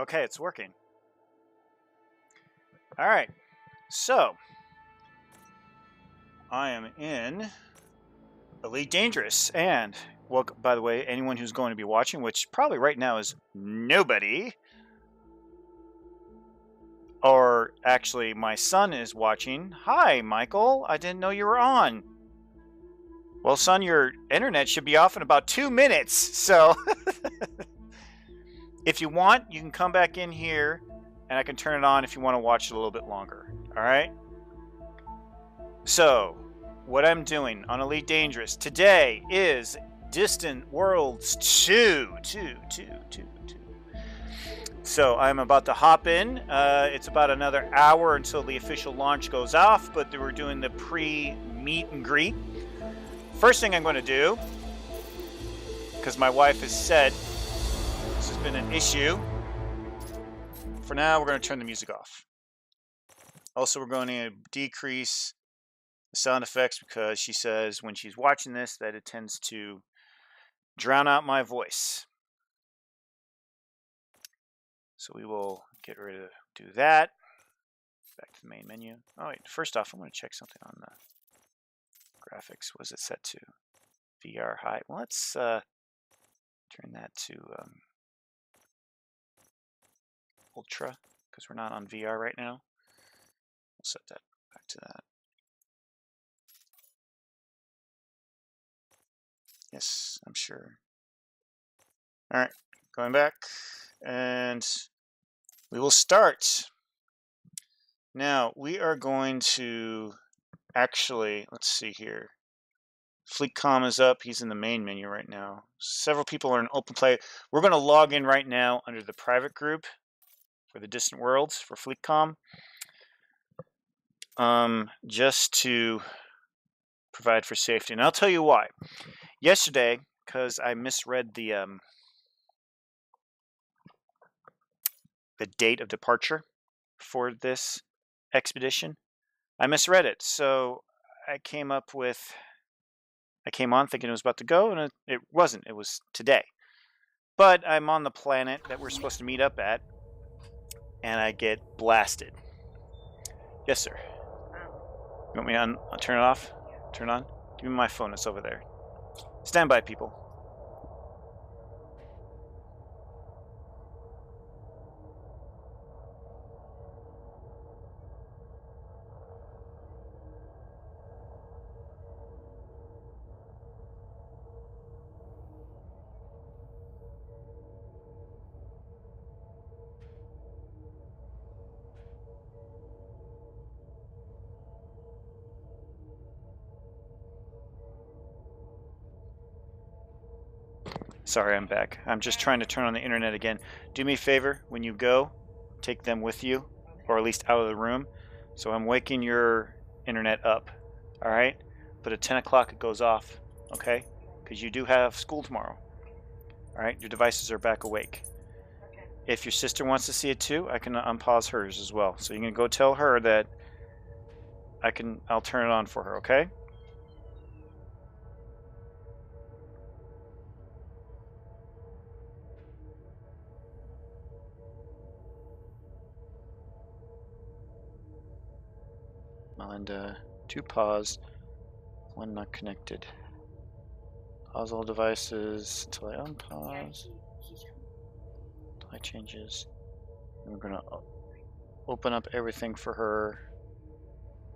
Okay, it's working. All right. So, I am in Elite Dangerous. And, well, by the way, anyone who's going to be watching, which probably right now is nobody, or actually, my son is watching. Hi, Michael. I didn't know you were on. Well, son, your internet should be off in about 2 minutes. So, if you want, you can come back in here and I can turn it on if you want to watch it a little bit longer. All right? So, what I'm doing on Elite Dangerous today is Distant Worlds 2. So I'm about to hop in. It's about another hour until the official launch goes off, but we're doing the pre-meet and greet. First thing I'm going to do, because my wife has said this has been an issue, for now we're going to turn the music off. Also, we're going to decrease the sound effects because she says when she's watching this that it tends to drown out my voice. So we will get ready to do that. Back to the main menu. Oh, wait, first off, I'm going to check something on the graphics. What is it set to? VR high. Well, let's turn that to ultra because we're not on VR right now. We'll set that back to that. Yes, I'm sure. All right, going back, and we will start. Now, we are going to actually, let's see here. FleetCom is up. He's in the main menu right now. Several people are in open play. We're going to log in right now under the private group for the Distant Worlds for FleetCom. Just to provide for safety. And I'll tell you why. Yesterday, because I misread the date of departure for this expedition. I misread it. So I came on thinking it was about to go, and it wasn't. It was today. But I'm on the planet that we're supposed to meet up at, and I get blasted. Yes, sir. You want me to turn it off? Turn it on? Give me my phone. It's over there. Stand by, people. Sorry, I'm back. I'm just trying to turn on the internet again. Do me a favor, when you go, take them with you, or at least out of the room. So I'm waking your internet up, all right? But at 10 o'clock it goes off, okay? Because you do have school tomorrow, all right? Your devices are back awake. Okay. If your sister wants to see it too, I can unpause hers as well. So you can go tell her that I'll turn it on for her, okay? Melinda, 2 pause, 1 not connected. Pause all devices until I unpause. Apply changes. And we're going to open up everything for her.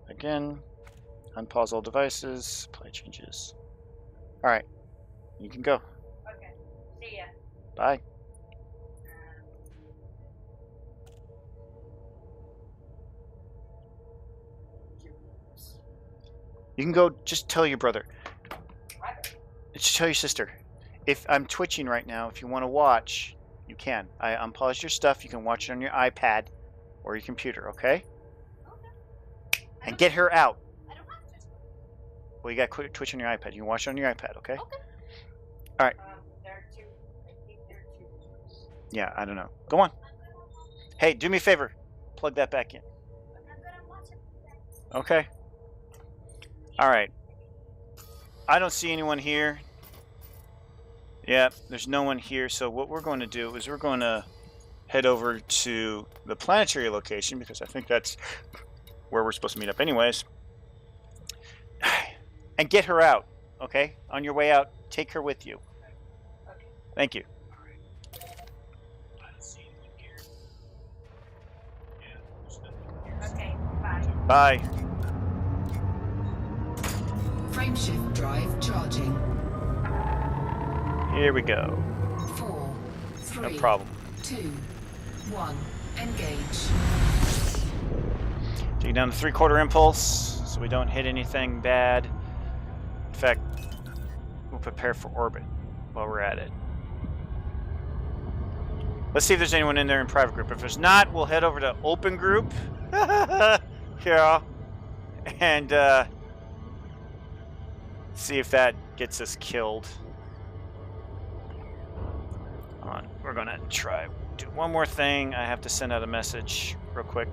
Again, unpause all devices, apply changes. All right, you can go. Okay, see ya. Bye. You can go, just tell your brother. Just tell your sister. If I'm twitching right now, if you want to watch, you can. I unpause your stuff. You can watch it on your iPad or your computer, okay? Okay. And get her out. I don't have to. Well, you got Twitch on your iPad. You can watch it on your iPad, okay? Okay. All right. There are 2. I think there are 2. Yeah, I don't know. Go on. Hey, do me a favor. Plug that back in. Okay. All right. I don't see anyone here. Yeah, there's no one here. So what we're going to do is we're going to head over to the planetary location because I think that's where we're supposed to meet up anyways. And get her out, okay? On your way out, take her with you. Okay. Thank you. Okay, bye. Bye. Frameshift drive charging. Here we go. 4, No 3, problem. 2, 1. Engage. Taking down the 3/4 impulse so we don't hit anything bad. In fact, we'll prepare for orbit while we're at it. Let's see if there's anyone in there in private group. If there's not, we'll head over to open group. Yeah. And see if that gets us killed. We're gonna try do one more thing. I have to send out a message real quick.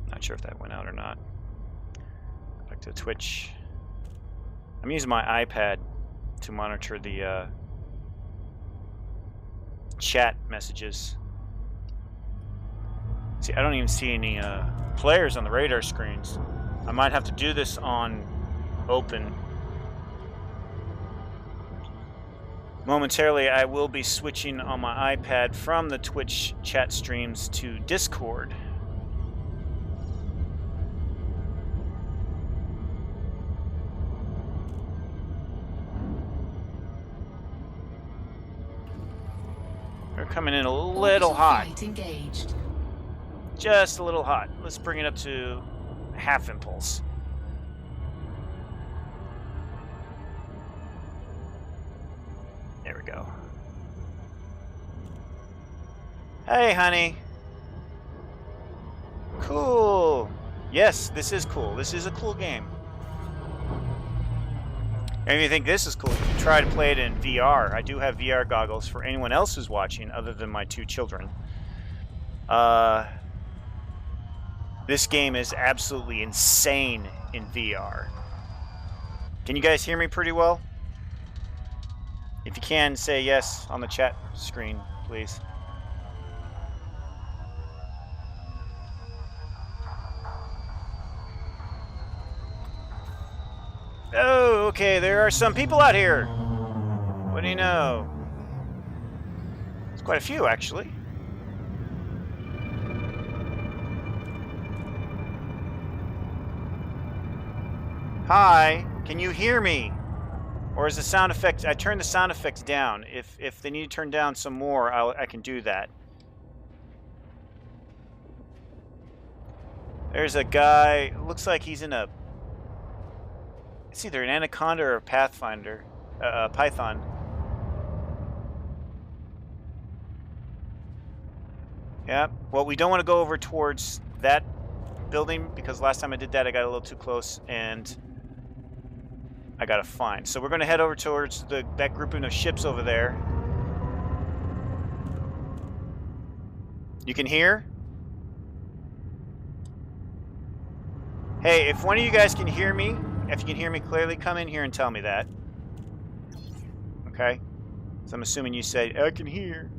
Not sure if that went out or not. Go back to Twitch. I'm using my iPad to monitor the chat messages. See, I don't even see any players on the radar screens. I might have to do this on open. Momentarily, I will be switching on my iPad from the Twitch chat streams to Discord. We're coming in a little hot. Flight engaged. Just a little hot. Let's bring it up to half impulse. There we go. Hey, honey. Cool. Yes, this is cool. This is a cool game. And if you think this is cool, you can try to play it in VR. I do have VR goggles for anyone else who's watching other than my 2 children. This game is absolutely insane in VR. Can you guys hear me pretty well? If you can, say yes on the chat screen, please. Oh, okay, there are some people out here. What do you know? It's quite a few, actually. Hi, can you hear me? Or is the sound effects... I turned the sound effects down. If they need to turn down some more, I can do that. There's a guy... Looks like he's in a... It's either an Anaconda or a Pathfinder. Python. Yeah. Well, we don't want to go over towards that building because last time I did that, I got a little too close and I got a fine. So we're going to head over towards that grouping of ships over there. You can hear? Hey, if one of you guys can hear me, if you can hear me clearly, come in here and tell me that. Okay? So I'm assuming you said, I can hear.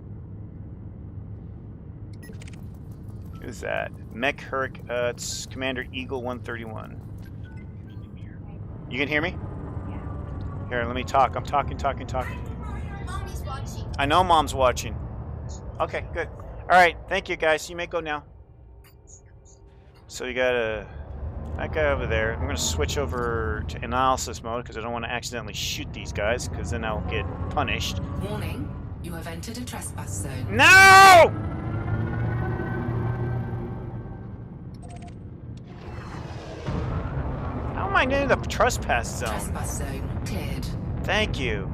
Who's that? Mech Hurricane. It's Commander Eagle 131. You can hear me? Yeah. Here, let me talk. I'm talking. Mommy's watching. I know Mom's watching. Okay, good. Alright, thank you guys. You may go now. So you got that guy over there. I'm going to switch over to analysis mode because I don't want to accidentally shoot these guys because then I'll get punished. Warning, you have entered a trespass zone. No! How am I in the trespass zone? Trespass zone cleared. Thank you.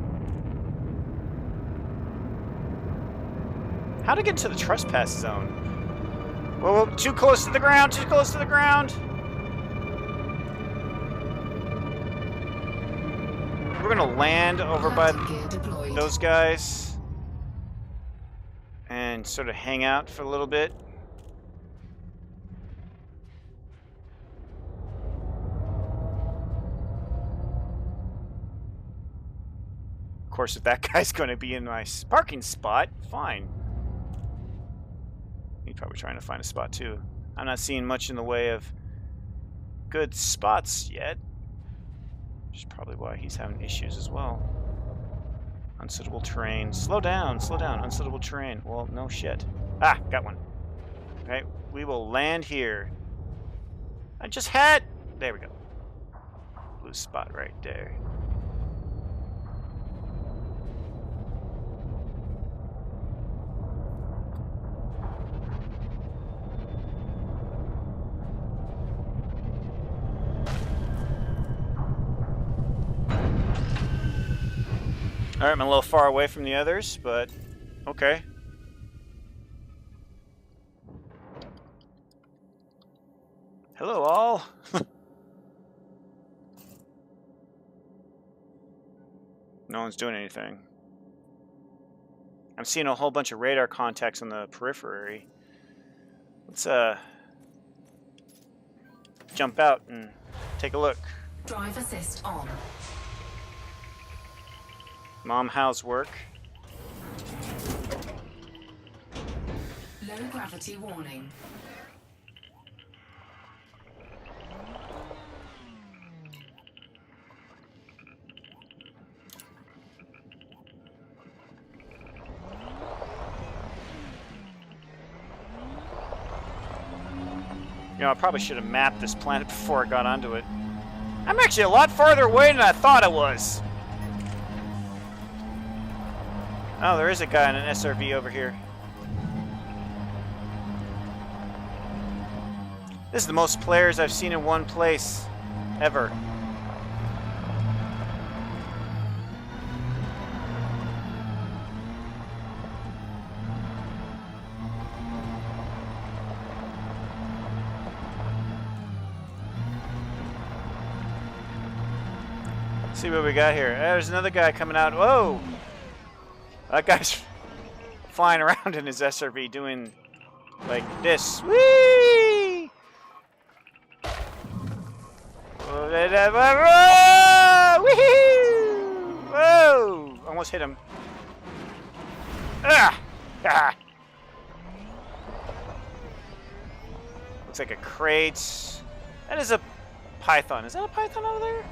How to get to the trespass zone? Whoa, too close to the ground, too close to the ground. we're gonna land over by Landing gear deployed. those guys and sort of hang out for a little bit. Of course, if that guy's going to be in my parking spot, fine. He's probably trying to find a spot too. I'm not seeing much in the way of good spots yet. Which is probably why he's having issues as well. Unsuitable terrain. Slow down, slow down. Unsuitable terrain. Well, no shit. Ah, got one. Okay, we will land here. I just had... There we go. Blue spot right there. Alright, I'm a little far away from the others, but okay. Hello, all. No one's doing anything. I'm seeing a whole bunch of radar contacts on the periphery. Let's jump out and take a look. Drive assist on. Mom, how's work? Low gravity warning. You know, I probably should have mapped this planet before I got onto it. I'm actually a lot farther away than I thought I was. Oh, there is a guy in an SRV over here. This is the most players I've seen in one place ever. Let's see what we got here. There's another guy coming out. Whoa! That guy's flying around in his SRV doing like this. Whee! Whoa! Almost hit him. Ah! Ah! Looks like a crate. That is a python. Is that a python over there?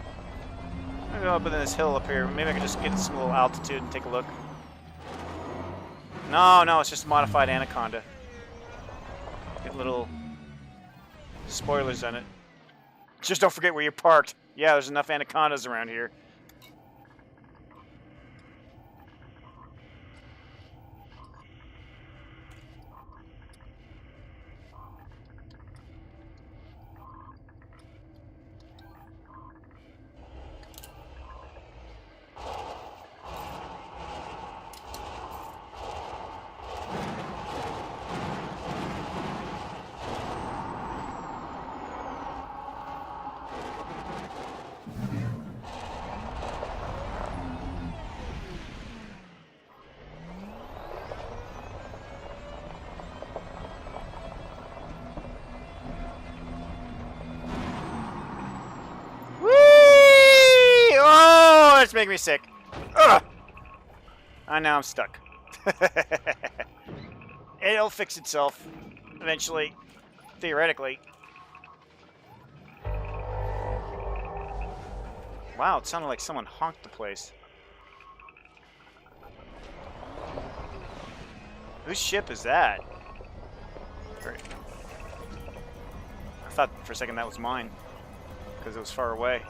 I'm gonna go up in this hill up here. Maybe I can just get some little altitude and take a look. No, no, it's just a modified anaconda. Get little spoilers on it. Just don't forget where you're parked. Yeah, there's enough anacondas around here. It's making me sick. Ugh! And now I'm stuck. It'll fix itself eventually, theoretically. Wow, it sounded like someone honked the place. Whose ship is that? Great. I thought for a second that was mine, because it was far away.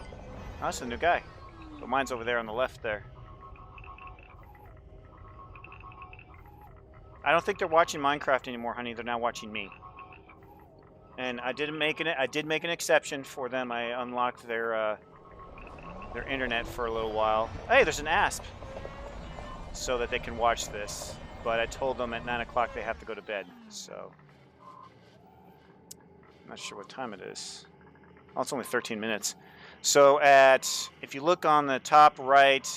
Oh, that's a new guy. But mine's over there on the left there. I don't think they're watching Minecraft anymore, honey. They're now watching me. And I did make an exception for them. I unlocked their internet for a little while. Hey, there's an asp, so that they can watch this. But I told them at 9 o'clock they have to go to bed. So I'm not sure what time it is. Oh, it's only 13 minutes. So if you look on the top right,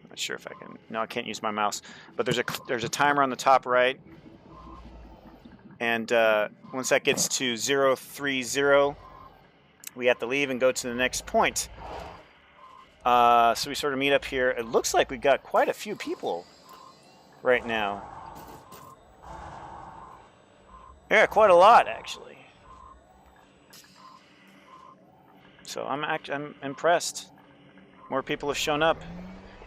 not sure if I can. No, I can't use my mouse. But there's a timer on the top right, and once that gets to 030, we have to leave and go to the next point. So we sort of meet up here. It looks like we've got quite a few people right now. Yeah, quite a lot actually. So I'm impressed. More people have shown up.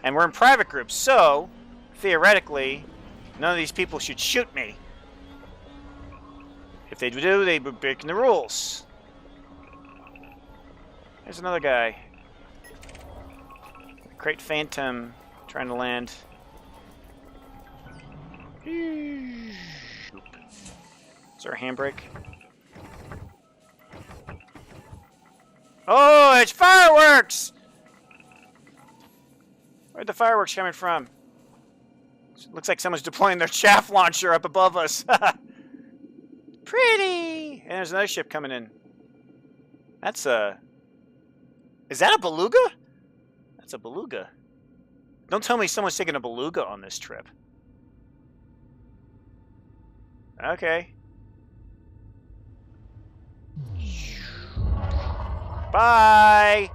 And we're in private groups, so theoretically, none of these people should shoot me. If they do, they'd be breaking the rules. There's another guy. Crate Phantom trying to land. Is there a handbrake? Oh, it's fireworks! Where'd the fireworks coming from? Looks like someone's deploying their chaff launcher up above us. Pretty! And there's another ship coming in. That's a... Is that a beluga? That's a beluga. Don't tell me someone's taking a beluga on this trip. Okay. Bye!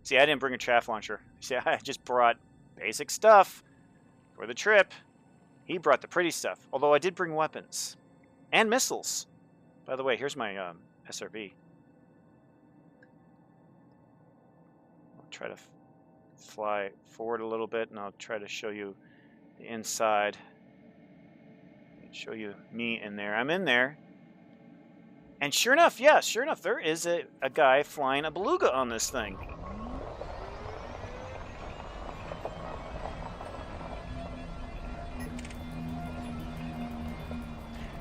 See, I didn't bring a chaff launcher. See, I just brought basic stuff for the trip. He brought the pretty stuff. Although I did bring weapons. And missiles. By the way, here's my SRB. I'll try to fly forward a little bit, and I'll try to show you the inside. Show you me in there. I'm in there. And sure enough, yeah, sure enough, there is a guy flying a beluga on this thing.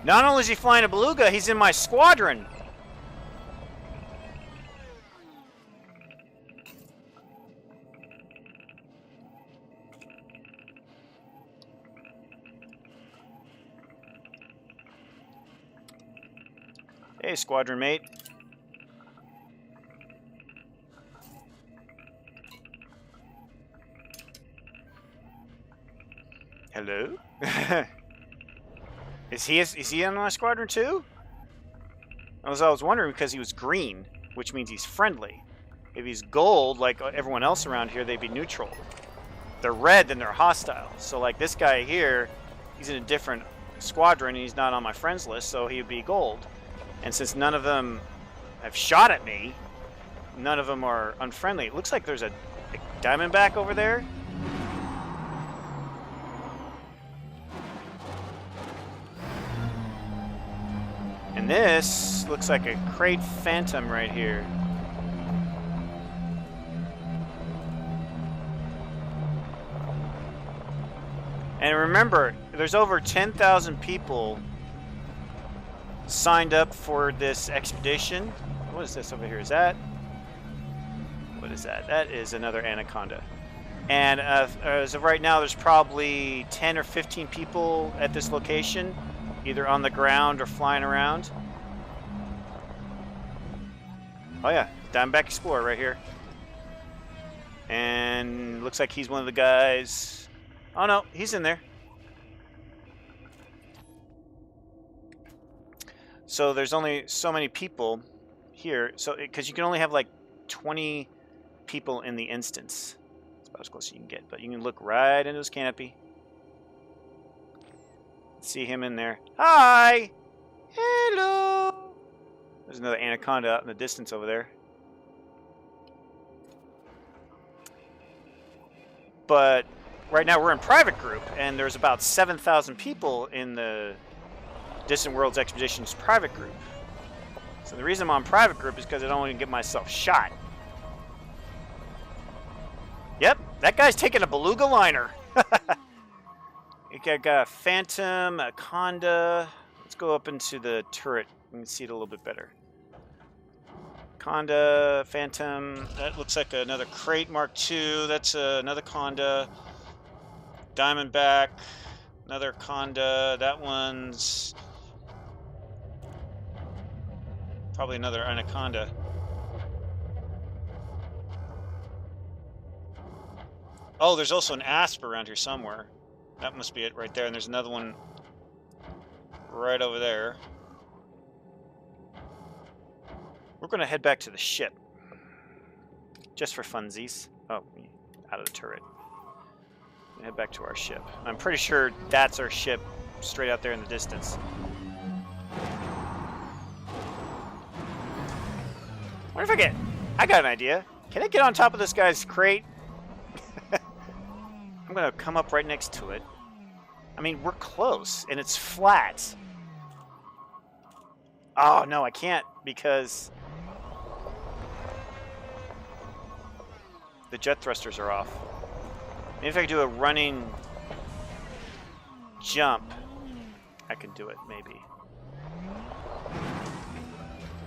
Not only is he flying a beluga, he's in my squadron. Hey, squadron mate. Hello? Is he in my squadron too? I was wondering because he was green, which means he's friendly. If he's gold, like everyone else around here, they'd be neutral. They're red, then they're hostile. So like this guy here, he's in a different squadron and he's not on my friends list, so he'd be gold. And since none of them have shot at me, none of them are unfriendly. It looks like there's a Diamondback over there. And this looks like a Crate Phantom right here. And remember, there's over 10,000 people signed up for this expedition. What is this over here? Is that? What is that? That is another Anaconda. And as of right now, there's probably 10 or 15 people at this location, either on the ground or flying around. Oh yeah, Diamondback Explorer right here. And looks like he's one of the guys. Oh no, he's in there. So there's only so many people here, so because you can only have like 20 people in the instance. That's about as close as you can get, but you can look right into his canopy. See him in there. Hi! Hello! There's another Anaconda out in the distance over there. But right now we're in private group, and there's about 7,000 people in the Distant Worlds Expeditions private group. So the reason I'm on private group is because I don't want to get myself shot. Yep, that guy's taking a beluga liner. You got a Phantom, a Conda. Let's go up into the turret. You can see it a little bit better. Conda, Phantom. That looks like another Crate Mark II. That's another Conda. Diamondback. Another Conda. That one's Probably another anaconda. Oh, there's also an asp around here somewhere. That must be it right there. And there's another one right over there. We're going to head back to the ship. Just for funsies. Oh, out of the turret. Head back to our ship. I'm pretty sure that's our ship straight out there in the distance. What if I got an idea. Can I get on top of this guy's crate? I'm gonna come up right next to it. I mean, we're close, and it's flat. Oh, no, I can't, because the jet thrusters are off. Maybe if I could do a running jump, I can do it, maybe.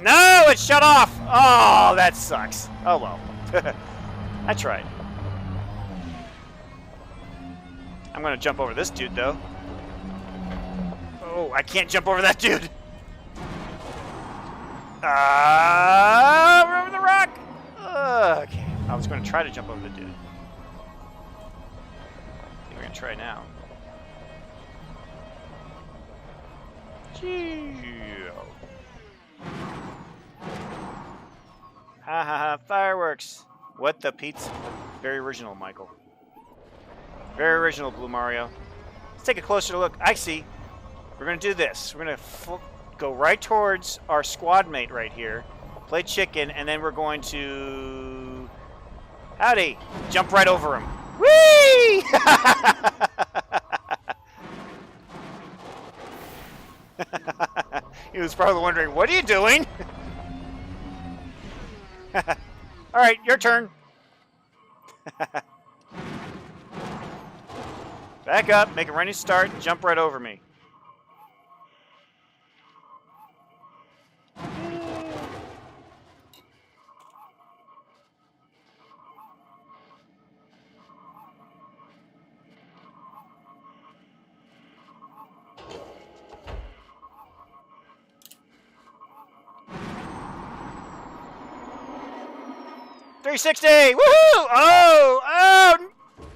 No, it shut off! Oh, that sucks. Oh, well. I tried. I'm going to jump over this dude, though. Oh, I can't jump over that dude. We're over the rock. Okay, I was going to try to jump over the dude. I think we're going to try now. Ha ha ha, fireworks. What the Pete's? Very original, Michael. Very original, Blue Mario. Let's take a closer look. I see. We're going to do this. We're going to go right towards our squad mate right here. Play chicken, and then we're going to... Howdy! Jump right over him. Whee! He was probably wondering, what are you doing? Alright, your turn. Back up, make a running start, and jump right over me. $360! Woohoo! Oh!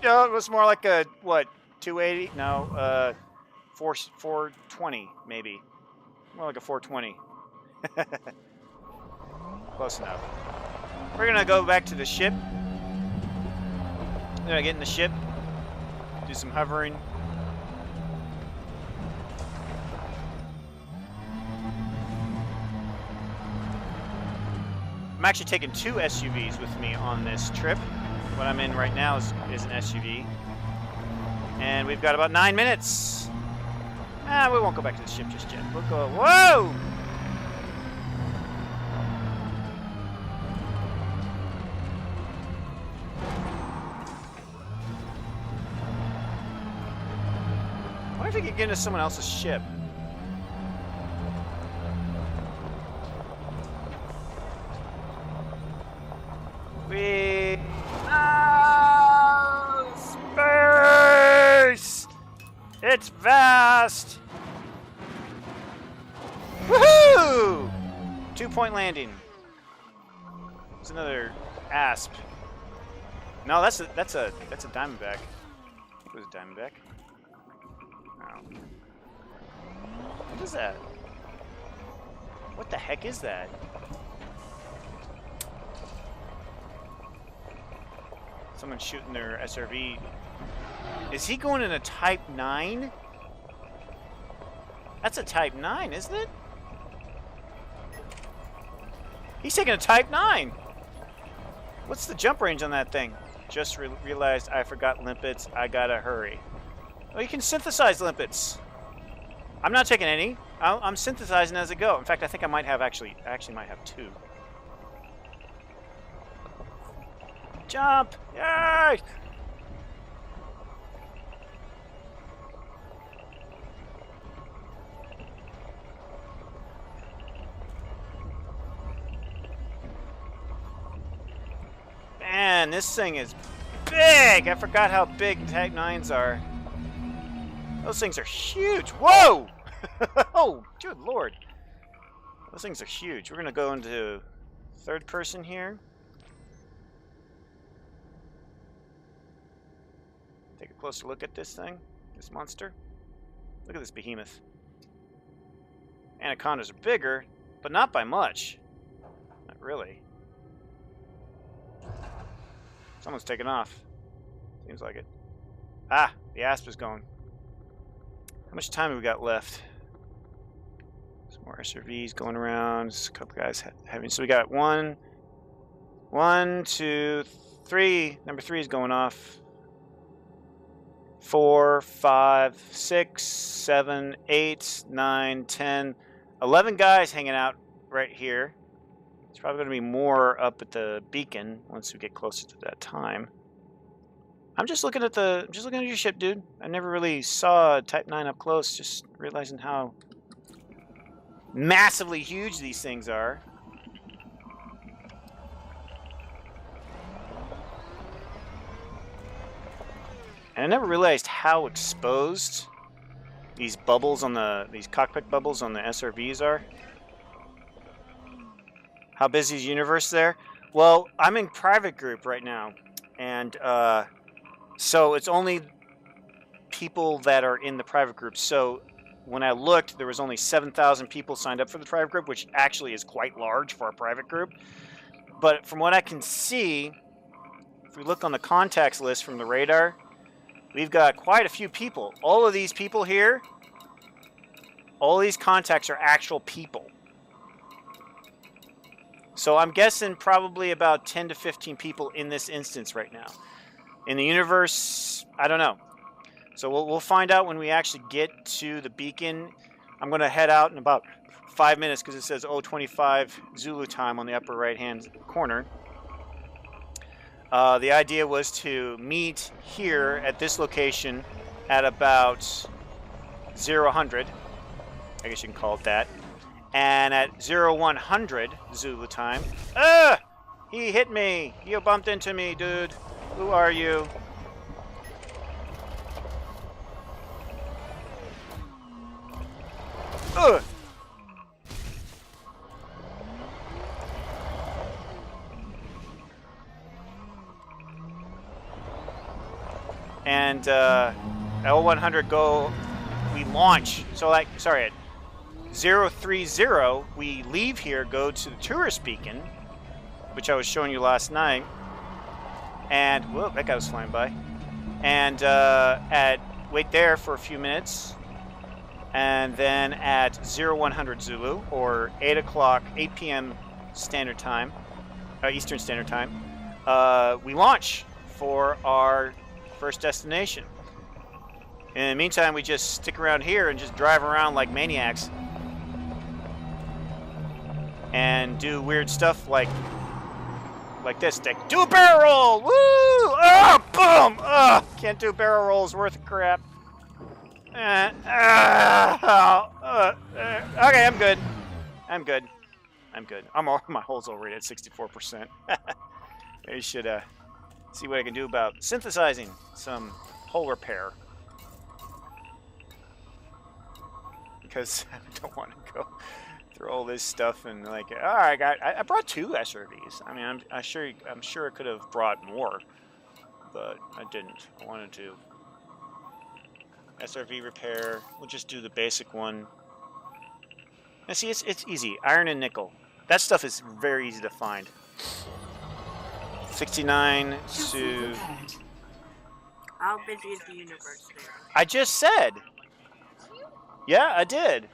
No, it was more like a, what, 280? No, 420, maybe. More like a 420. Close enough. We're gonna go back to the ship. We're gonna get in the ship, do some hovering. I'm actually taking 2 SUVs with me on this trip. What I'm in right now is an SUV. And we've got about 9 minutes. We won't go back to the ship just yet. We'll go, whoa! What if we could get into someone else's ship? Space! It's vast! Woohoo! 2-point landing. There's another asp. No, that's a diamondback. I think it was a diamondback. Oh. What is that? What the heck is that? Someone's shooting their SRV. Is he going in a Type 9? That's a Type 9, isn't it? He's taking a Type 9! What's the jump range on that thing? Just realized I forgot limpets. I gotta hurry. Oh, you can synthesize limpets. I'm not taking any. I'm synthesizing as I go. In fact, I think I might have I actually might have 2. Jump! Yay! Man, this thing is big! I forgot how big Type 9s are. Those things are huge! Whoa! Oh, good lord. Those things are huge. We're gonna go into third person here. Take a closer look at this thing, this monster. Look at this behemoth. Anacondas are bigger, but not by much. Not really. Someone's taking off. Seems like it. Ah, the asp is going. How much time have we got left? Some more SRVs going around. Just a couple guys having. So we got one, two, three. Number 3 is going off. 4, 5, 6, 7, 8, 9, 10, 11 guys hanging out right here. There's probably going to be more up at the beacon once we get closer to that time. I'm just looking at your ship, dude. I never really saw Type 9 up close, just realizing how massively huge these things are. And I never realized how exposed these bubbles on these cockpit bubbles on the SRVs are. How busy is the universe there? Well, I'm in private group right now, and so it's only people that are in the private group. So when I looked, there was only 7,000 people signed up for the private group, which actually is quite large for a private group. But from what I can see, if we look on the contacts list from the radar, we've got quite a few people. All of these people here, all these contacts are actual people. So I'm guessing probably about 10 to 15 people in this instance right now. In the universe, I don't know. So we'll find out when we actually get to the beacon. I'm going to head out in about 5 minutes because it says 025 Zulu time on the upper right-hand corner. The idea was to meet here at this location at about 0100, I guess you can call it that, and at 0100 Zulu time. He hit me! You bumped into me, dude. Who are you? Ugh! And L100 go, we launch. So like, sorry, at 030, we leave here, go to the tourist beacon, which I was showing you last night. And, whoa, that guy was flying by. And wait there for a few minutes. And then at 0100 Zulu, or 8 p.m. Standard Time, Eastern Standard Time, we launch for our first destination. In the meantime, we just stick around here and just drive around like maniacs and do weird stuff like this. Do a barrel roll! Woo! Oh, boom! Oh, can't do barrel rolls worth of crap. Okay, I'm good. I'm good. My hull's already at 64%. I should see what I can do about synthesizing some hull repair. Because I don't want to go through all this stuff and like, I brought 2 SRVs. I mean, I'm sure I could have brought more, but I didn't. I wanted to. SRV repair. We'll just do the basic one. And see, it's easy. Iron and nickel. That stuff is very easy to find. 69 to... How busy is the universe there? I just said. Yeah, I did.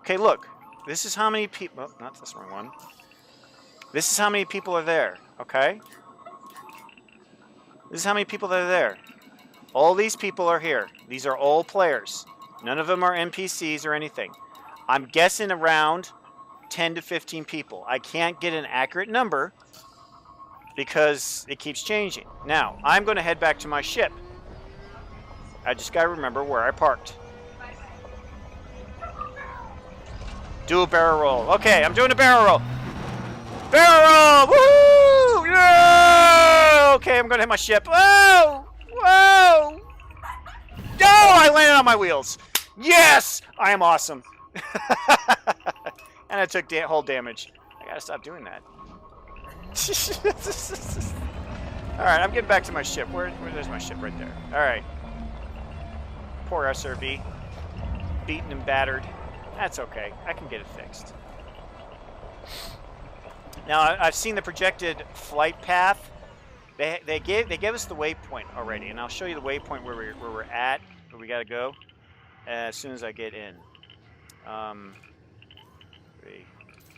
Okay, look. This is how many people... Oh, not this wrong one. This is how many people are there, okay? This is how many people that are there. All these people are here. These are all players. None of them are NPCs or anything. I'm guessing around 10 to 15 people. I can't get an accurate number because it keeps changing. Now, I'm going to head back to my ship. I just got to remember where I parked. Do a barrel roll. Okay, I'm doing a barrel roll. Barrel roll! Woo! Yeah! Okay, I'm going to hit my ship. Whoa! Whoa! No! I landed on my wheels. Yes! I am awesome. And I took whole damage. I gotta stop doing that. Alright, I'm getting back to my ship. There's my ship right there. Alright. Poor SRB. Beaten and battered. That's okay. I can get it fixed. Now, I've seen the projected flight path. They gave us the waypoint already, and I'll show you the waypoint where we're at, where we gotta go, as soon as I get in.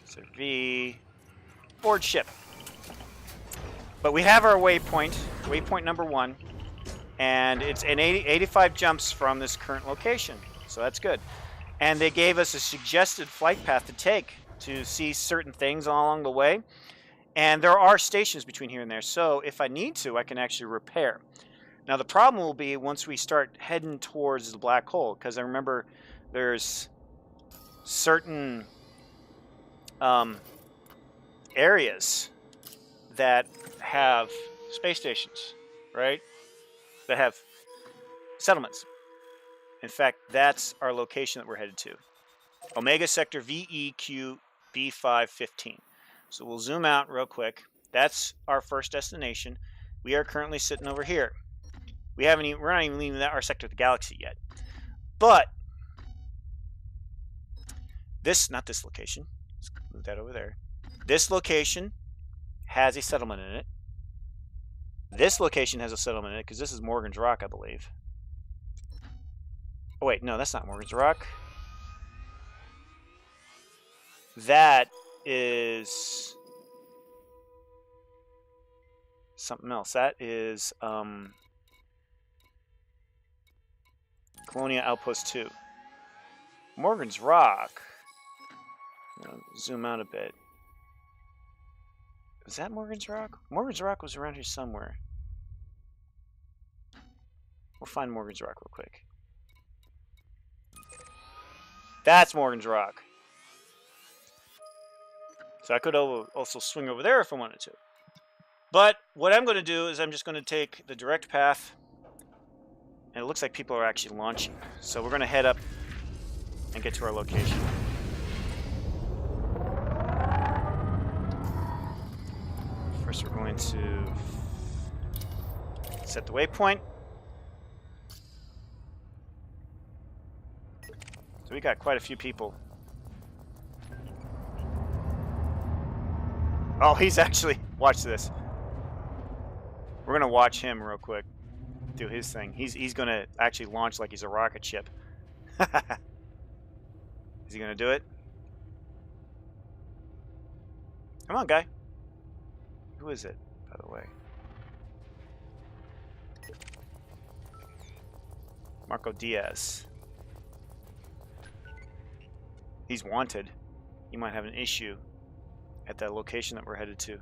So V, board ship. But we have our waypoint number 1, and it's an 85 jumps from this current location, so that's good. And they gave us a suggested flight path to take to see certain things along the way. And there are stations between here and there, so if I need to, I can actually repair. Now the problem will be once we start heading towards the black hole, because I remember there's certain areas that have space stations, right? That have settlements. In fact, that's our location that we're headed to. Omega Sector VEQ B515. So we'll zoom out real quick. That's our first destination. We are currently sitting over here. We're not even leaving our sector of the galaxy yet. But not this location. Let's move that over there. This location has a settlement in it. This location has a settlement in it because this is Morgan's Rock, I believe. Oh wait, no, that's not Morgan's Rock. That is something else. That is Colonia Outpost 2. Morgan's Rock. Zoom out a bit. Is that Morgan's Rock? Morgan's Rock was around here somewhere. We'll find Morgan's Rock real quick. That's Morgan's Rock. So I could also swing over there if I wanted to. But what I'm going to do is I'm just going to take the direct path. And it looks like people are actually launching. So we're going to head up and get to our location. First we're going to set the waypoint. So we got quite a few people. Oh, he's actually... Watch this. We're going to watch him real quick do his thing. He's going to actually launch like he's a rocket ship. Is he going to do it? Come on, guy. Who is it, by the way? Marco Diaz. He's wanted. He might have an issue at that location that we're headed to.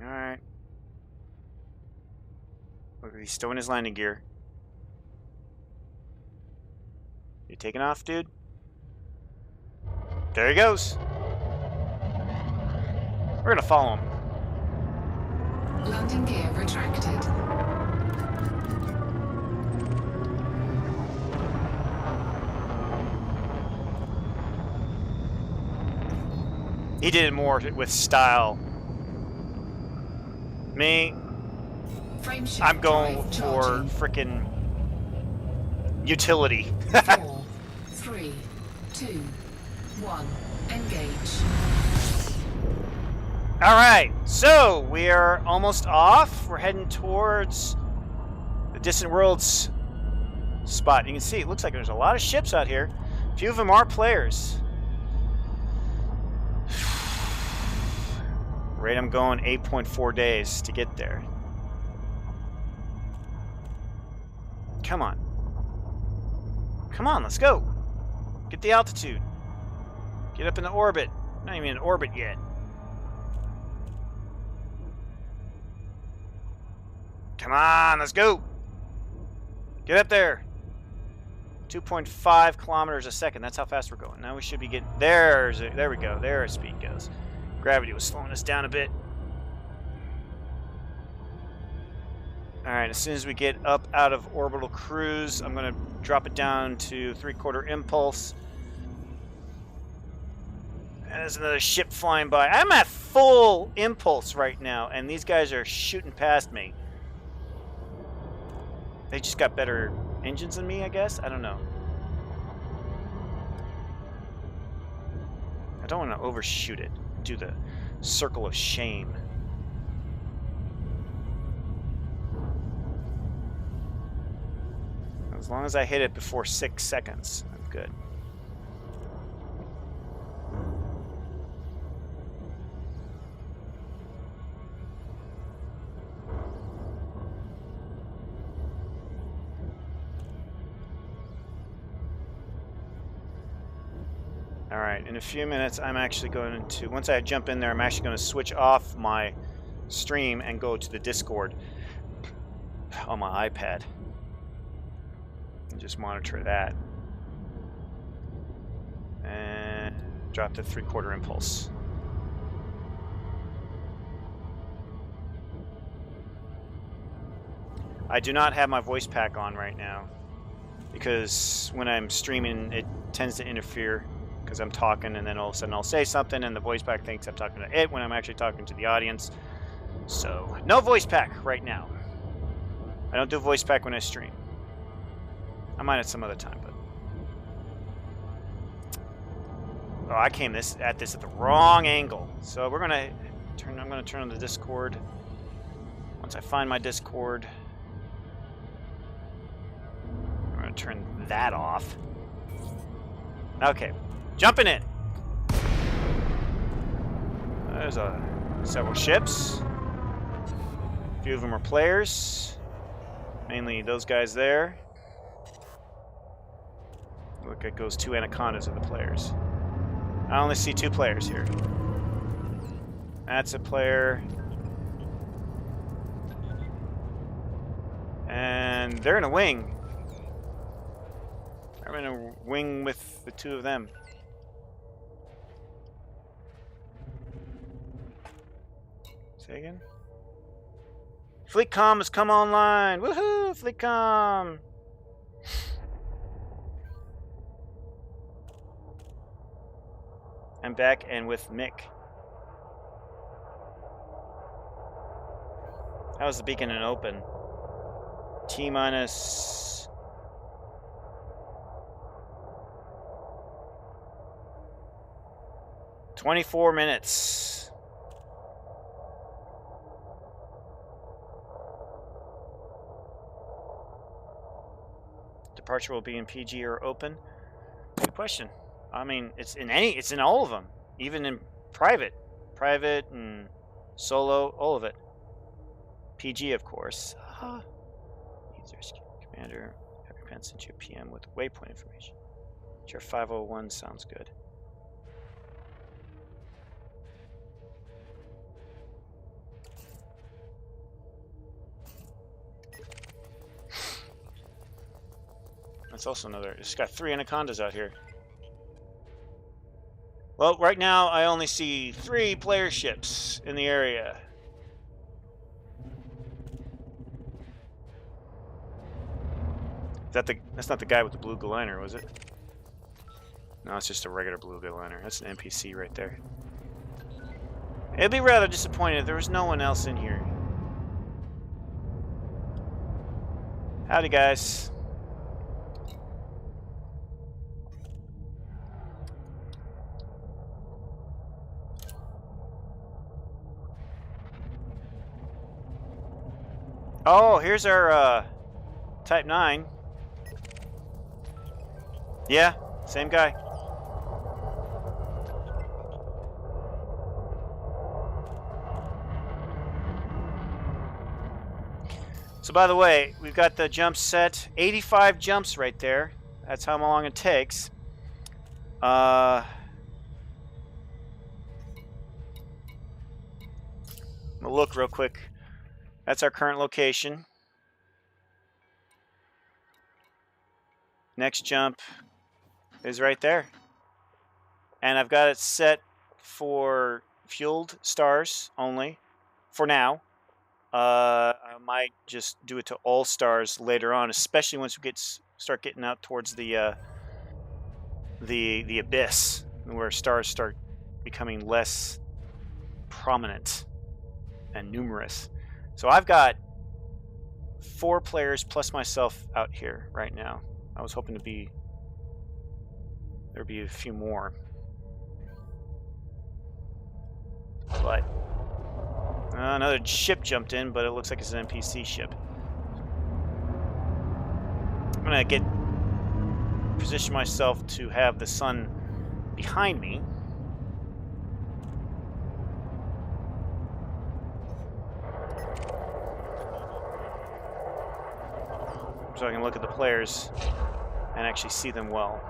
Alright. Look, he's still in his landing gear. You taking off, dude? There he goes. We're gonna follow him. Landing gear retracted. He did it more with style. Me, I'm going for frickin' utility. 4, 3, 2, 1. Engage. Alright, so we are almost off. We're heading towards the Distant Worlds spot. You can see it looks like there's a lot of ships out here. A few of them are players. Rate I'm going 8.4 days to get there. Come on. Come on, let's go. Get the altitude. Get up in the orbit. Not even in orbit yet. Come on, let's go. Get up there. 2.5 kilometers a second. That's how fast we're going. Now we should be getting... There we go. There our speed goes. Gravity was slowing us down a bit. Alright, as soon as we get up out of orbital cruise, I'm going to drop it down to 3/4 impulse. And there's another ship flying by. I'm at full impulse right now, and these guys are shooting past me. They just got better engines than me, I guess? I don't know. I don't want to overshoot it. Do the circle of shame. As long as I hit it before 6 seconds, I'm good. Alright, in a few minutes I'm actually going to, once I jump in there, I'm actually going to switch off my stream and go to the Discord on my iPad. And just monitor that. And drop to 3/4 impulse. I do not have my voice pack on right now because when I'm streaming it tends to interfere because I'm talking and then all of a sudden I'll say something and the voice pack thinks I'm talking to it when I'm actually talking to the audience. So no voice pack right now. I don't do voice pack when I stream. I might at some other time, but oh, I came at this at the wrong angle. So we're gonna turn. I'm gonna turn on the Discord. Once I find my Discord, I'm gonna turn that off. Okay, jumping in. There's several ships. A few of them are players. Mainly those guys there. Look, it goes 2 Anacondas of the players. I only see 2 players here. That's a player. And they're in a wing. I'm in a wing with the 2 of them. Say again? FleetCom has come online. Woohoo, FleetCom! I'm back and with Mick. How's the beacon and open? T-minus... ...24 minutes. Departure will be in PG or open? Good question. I mean, it's in all of them, even in private and solo, all of it. PG, of course. Needs rescue commander. Have your pen sent you a PM with waypoint information. Your 501 sounds good. That's also another. It's got 3 Anacondas out here. Well, right now I only see 3 player ships in the area. That's not the guy with the blue liner, was it? No, it's just a regular blue liner. That's an NPC right there. It'd be rather disappointing if there was no one else in here. Howdy, guys. Oh, here's our Type 9. Yeah, same guy. So by the way, we've got the jump set. 85 jumps right there. That's how long it takes. I'm gonna look real quick. That's our current location. Next jump is right there. And I've got it set for fueled stars only for now. I might just do it to all stars later on, especially once we start getting out towards the abyss, where stars start becoming less prominent and numerous. So I've got 4 players plus myself out here right now. I was hoping there'd be a few more, but another ship jumped in, but it looks like it's an NPC ship. I'm gonna position myself to have the sun behind me. So I can look at the players and actually see them well.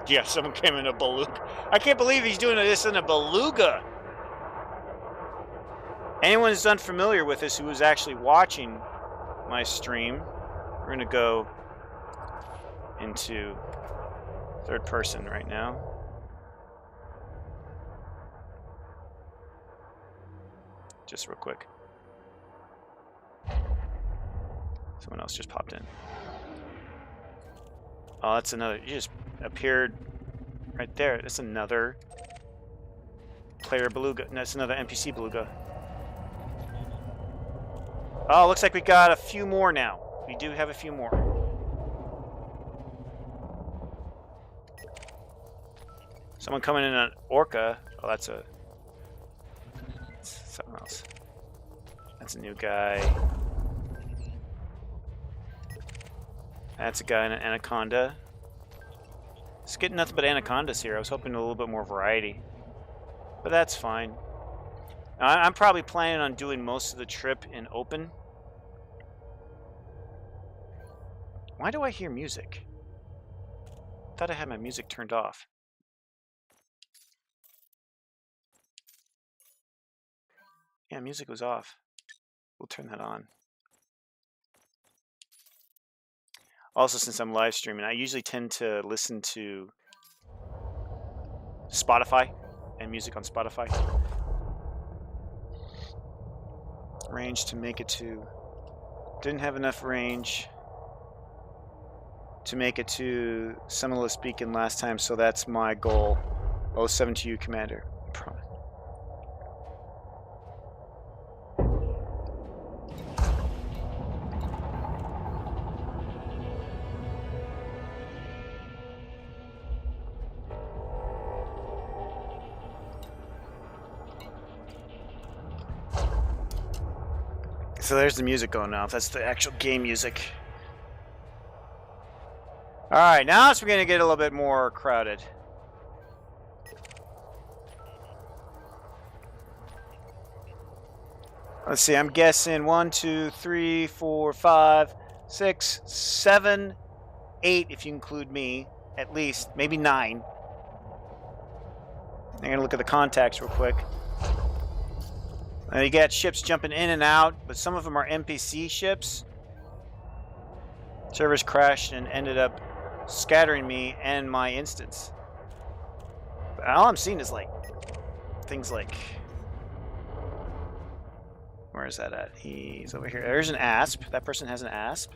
Yeah, someone came in a beluga. I can't believe he's doing this in a beluga. Anyone who's unfamiliar with this who was actually watching my stream, we're going to go into third person right now. Just real quick. Someone else just popped in. Oh, that's another. You just appeared right there. That's another player beluga. No, that's another NPC beluga. Oh, looks like we got a few more now. We do have a few more. Someone coming in an orca. Oh, that's something else. That's a new guy. That's a guy in an anaconda. It's getting nothing but anacondas here. I was hoping a little bit more variety, but that's fine. I'm probably planning on doing most of the trip in open. Why do I hear music? I thought I had my music turned off. Yeah, music was off. We'll turn that on. Also, since I'm live streaming, I usually tend to listen to Spotify and music on Spotify. Range to make it to... Didn't have enough range to make it to Seminole Beacon last time, so that's my goal. 07 to you, Commander. So there's the music going off. That's the actual game music. Alright, now it's going to get a little bit more crowded. Let's see, I'm guessing 1, 2, 3, 4, 5, 6, 7, 8 if you include me, at least, maybe 9. I'm going to look at the contacts real quick. You got ships jumping in and out, but some of them are NPC ships. Servers crashed and ended up scattering me and my instance. But all I'm seeing is like things like, where is that at? He's over here. There's an asp. That person has an asp.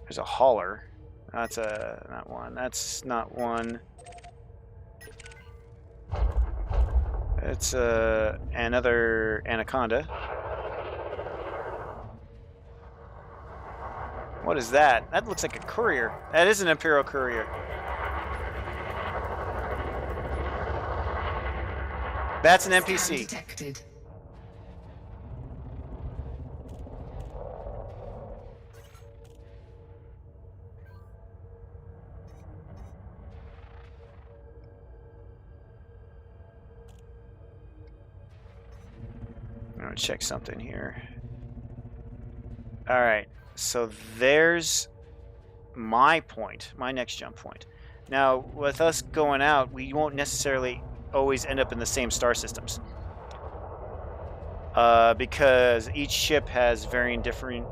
There's a hauler. That's not one. That's not one. It's another anaconda. What is that? That looks like a courier. That is an Imperial courier. That's an NPC. Detected. I'm gonna check something here. All right, so there's my point, my next jump point. Now, with us going out, we won't necessarily always end up in the same star systems. because each ship has varying different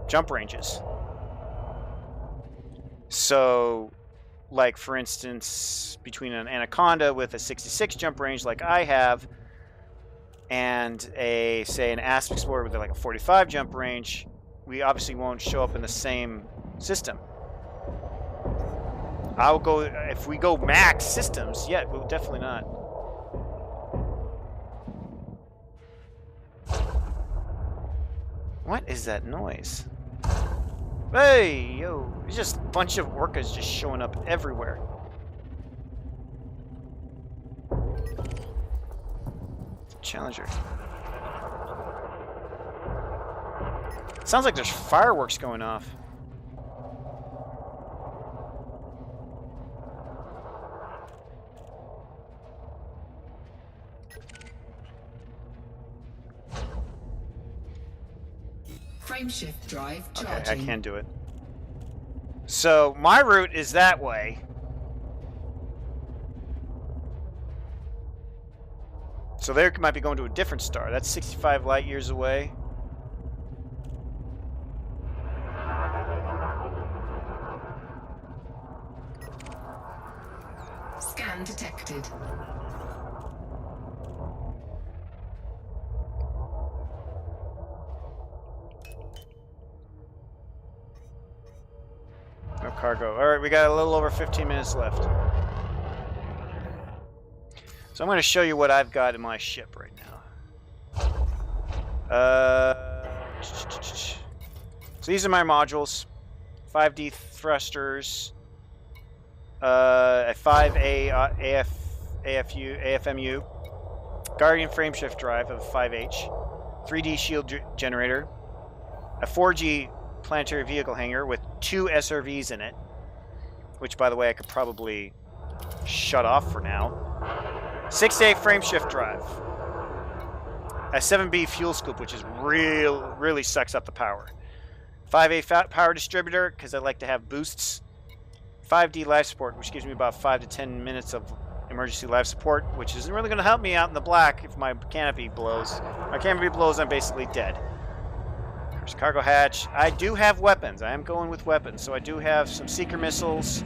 jump ranges. So, like for instance, between an Anaconda with a 66 jump range like I have, and say an Asp Explorer with like a 45 jump range, we obviously won't show up in the same system. I'll go, if we go max systems, yeah, we'll definitely not. What is that noise? Hey, yo, there's just a bunch of orcas just showing up everywhere. Challenger. Sounds like there's fireworks going off. Frameshift drive charging. Okay, I can do it. So my route is that way. So there might be going to a different star. That's 65 light years away. Scan detected. No cargo. All right, we got a little over 15 minutes left. So I'm going to show you what I've got in my ship right now. So these are my modules. 5D thrusters. A 5A AFMU. Guardian frameshift drive of 5H. 3D shield generator. A 4G planetary vehicle hangar with 2 SRVs in it. Which, by the way, I could probably shut off for now. 6A frameshift drive. A 7B fuel scoop, which is really sucks up the power. 5A power distributor, because I like to have boosts. 5D life support, which gives me about 5 to 10 minutes of emergency life support, which isn't really going to help me out in the black if my canopy blows. If my canopy blows, I'm basically dead. There's cargo hatch. I do have weapons. I am going with weapons, so I do have some seeker missiles.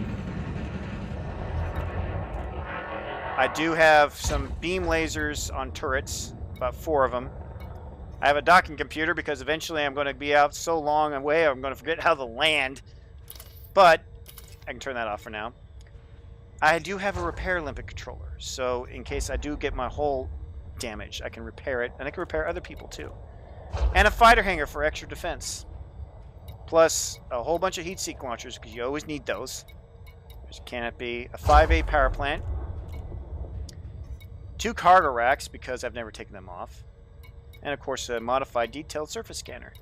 I do have some beam lasers on turrets, about 4 of them. I have a docking computer because eventually I'm going to be out so long away I'm going to forget how to land. But I can turn that off for now. I do have a repair limpet controller, so in case I do get my hull damaged, I can repair it, and I can repair other people too. And a fighter hangar for extra defense. Plus a whole bunch of heat seek launchers, because you always need those. There's a canopy, a 5A power plant. 2 cargo racks, because I've never taken them off. And of course a modified detailed surface scanner.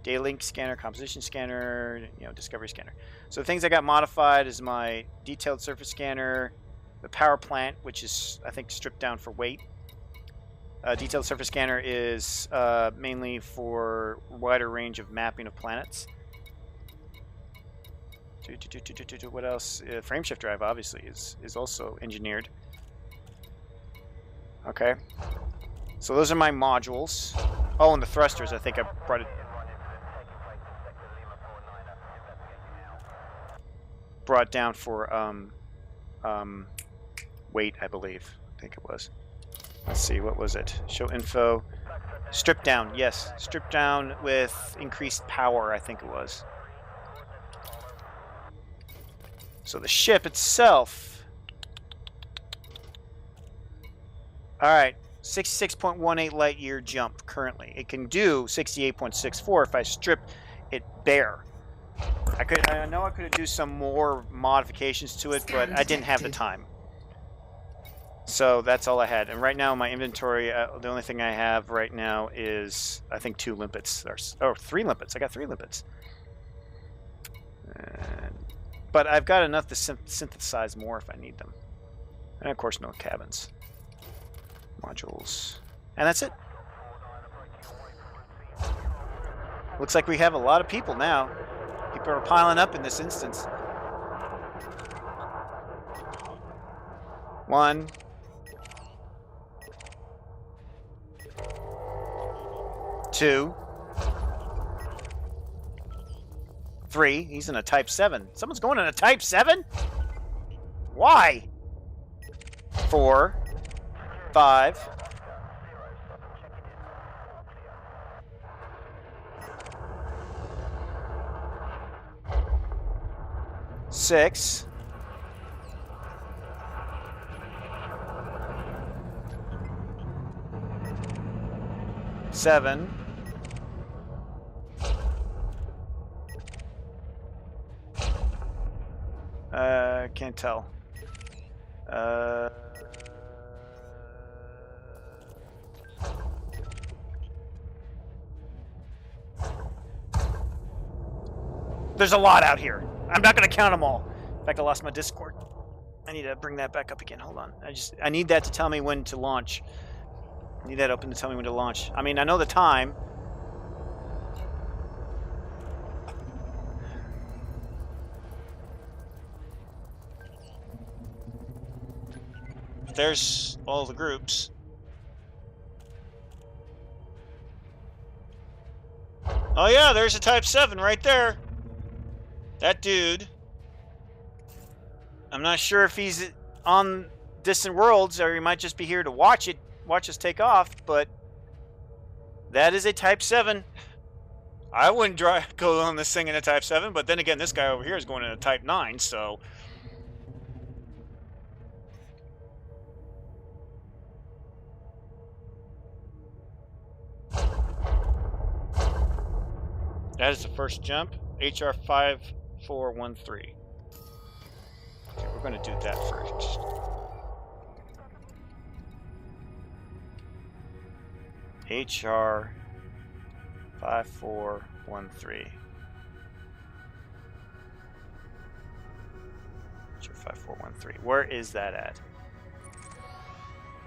Data link scanner, composition scanner, discovery scanner. So the things I got modified is my detailed surface scanner, the power plant, which is, I think, stripped down for weight. Detailed surface scanner is mainly for wider range of mapping of planets. What else? Frameshift drive, obviously, is also engineered. Okay. So those are my modules. Oh, and the thrusters, I think I brought it. Brought down for weight, I believe. I think it was. Let's see, what was it? Show info. Strip down, yes. Strip down with increased power, I think it was. So the ship itself. Alright, 66.18 light year jump currently. It can do 68.64 if I strip it bare. I know I could do some more modifications to it, but I didn't have the time. So that's all I had. And right now in my inventory, the only thing I have right now is, I think, 2 limpets. Oh, 3 limpets. I got 3 limpets. But I've got enough to synthesize more if I need them. And of course, no cabins. Modules. And that's it. Looks like we have a lot of people now. People are piling up in this instance. 1. 2, 3. He's in a Type 7. Someone's going in a Type 7? Why? 4, 5. 6. 7. 8. Can't tell. There's a lot out here. I'm not going to count them all. In fact, I lost my Discord. I need to bring that back up again. Hold on. I need that to tell me when to launch. I need that open to tell me when to launch. I mean, I know the time. There's all the groups. Oh yeah, there's a Type 7 right there. That dude. I'm not sure if he's on Distant Worlds or he might just be here to watch us take off, but that is a Type 7. I wouldn't go on this thing in a Type 7, but then again, this guy over here is going in a Type 9, so... That is the first jump. HR 5413. Okay, we're going to do that first. HR 5413. HR 5413. Where is that at?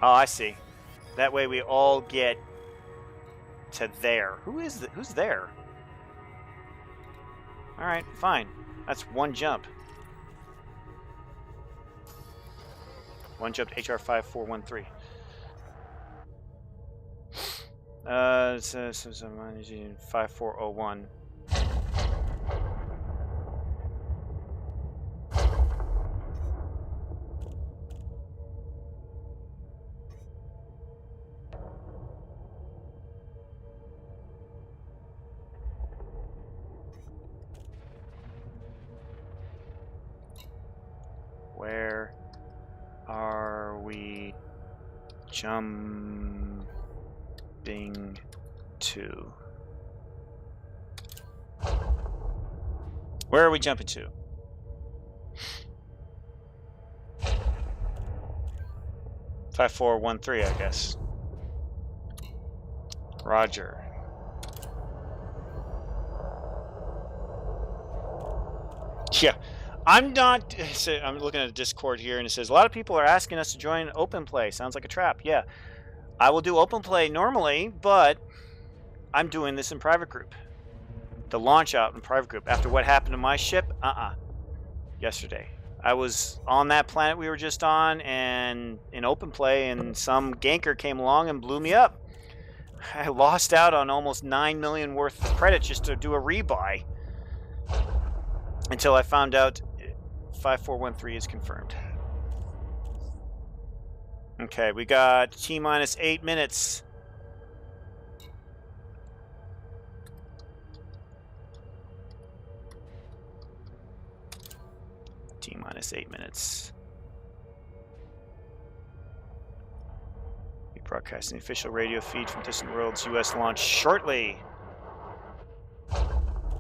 Oh, I see. That way we all get to there. Who's there? All right, fine. That's one jump. One jump to HR 5413. So 5401. Where are we jumping to? Where are we jumping to? Five, 4, 1, 3, I guess. Roger. Yeah. I'm not... I'm looking at a Discord here, and it says, a lot of people are asking us to join open play. Sounds like a trap. Yeah. I will do open play normally, but I'm doing this in private group. The launch out in private group. After what happened to my ship? Yesterday. I was on that planet we were just on, and in open play, and some ganker came along and blew me up. I lost out on almost 9 million worth of credits just to do a rebuy. Until I found out 5413 is confirmed. Okay, we got T-minus 8 minutes. T-minus 8 minutes. Be broadcasting the official radio feed from Distant Worlds US launch shortly.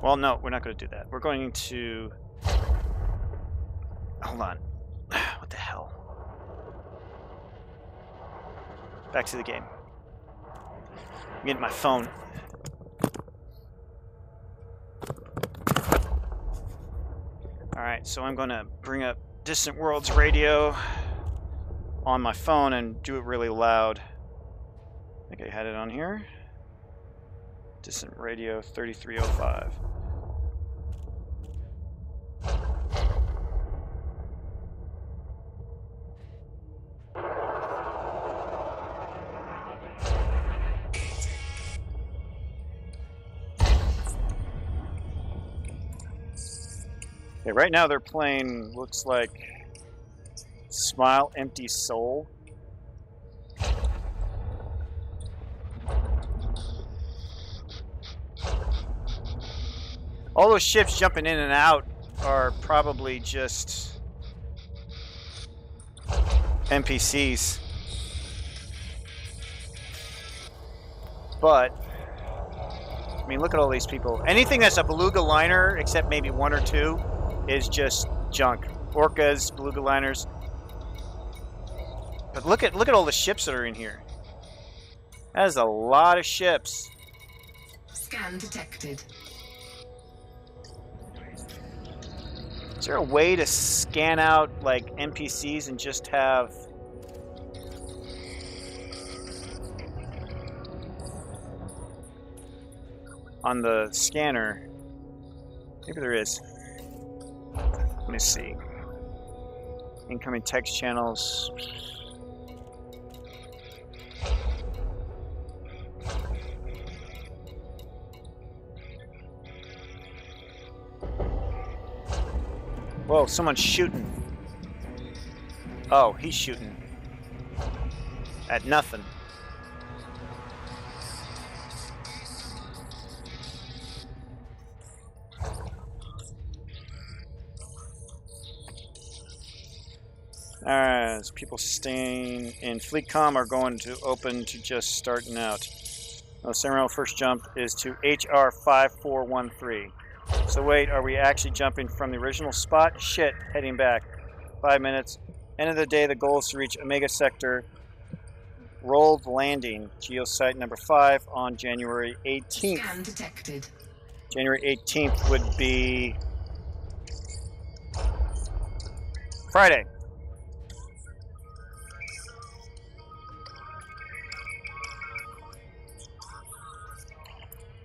Well, no, we're not going to do that. We're going to... Hold on. What the hell? Back to the game. I'm getting my phone. Alright, so I'm going to bring up Distant Worlds radio on my phone and do it really loud. I think I had it on here. Distant Radio 3305. Okay, right now they're playing, looks like, Smile, Empty Soul. All those ships jumping in and out are probably just NPCs. But, I mean, look at all these people. Anything that's a beluga liner, except maybe one or two, is just junk. Orcas, beluga liners. But look at all the ships that are in here. That is a lot of ships. Scan detected. Is there a way to scan out like NPCs and just have on the scanner? Maybe there is. Let me see. Incoming text channels. Whoa, someone's shooting. Oh, he's shooting. At nothing. Alright, so people staying in FleetCom are going to open to just starting out. Samuel first jump is to HR 5413. So wait, are we actually jumping from the original spot? Shit, heading back. 5 minutes. End of the day, the goal is to reach Omega Sector. Rolled landing, geosite number 5 on January 18th. Scan detected. January 18th would be Friday.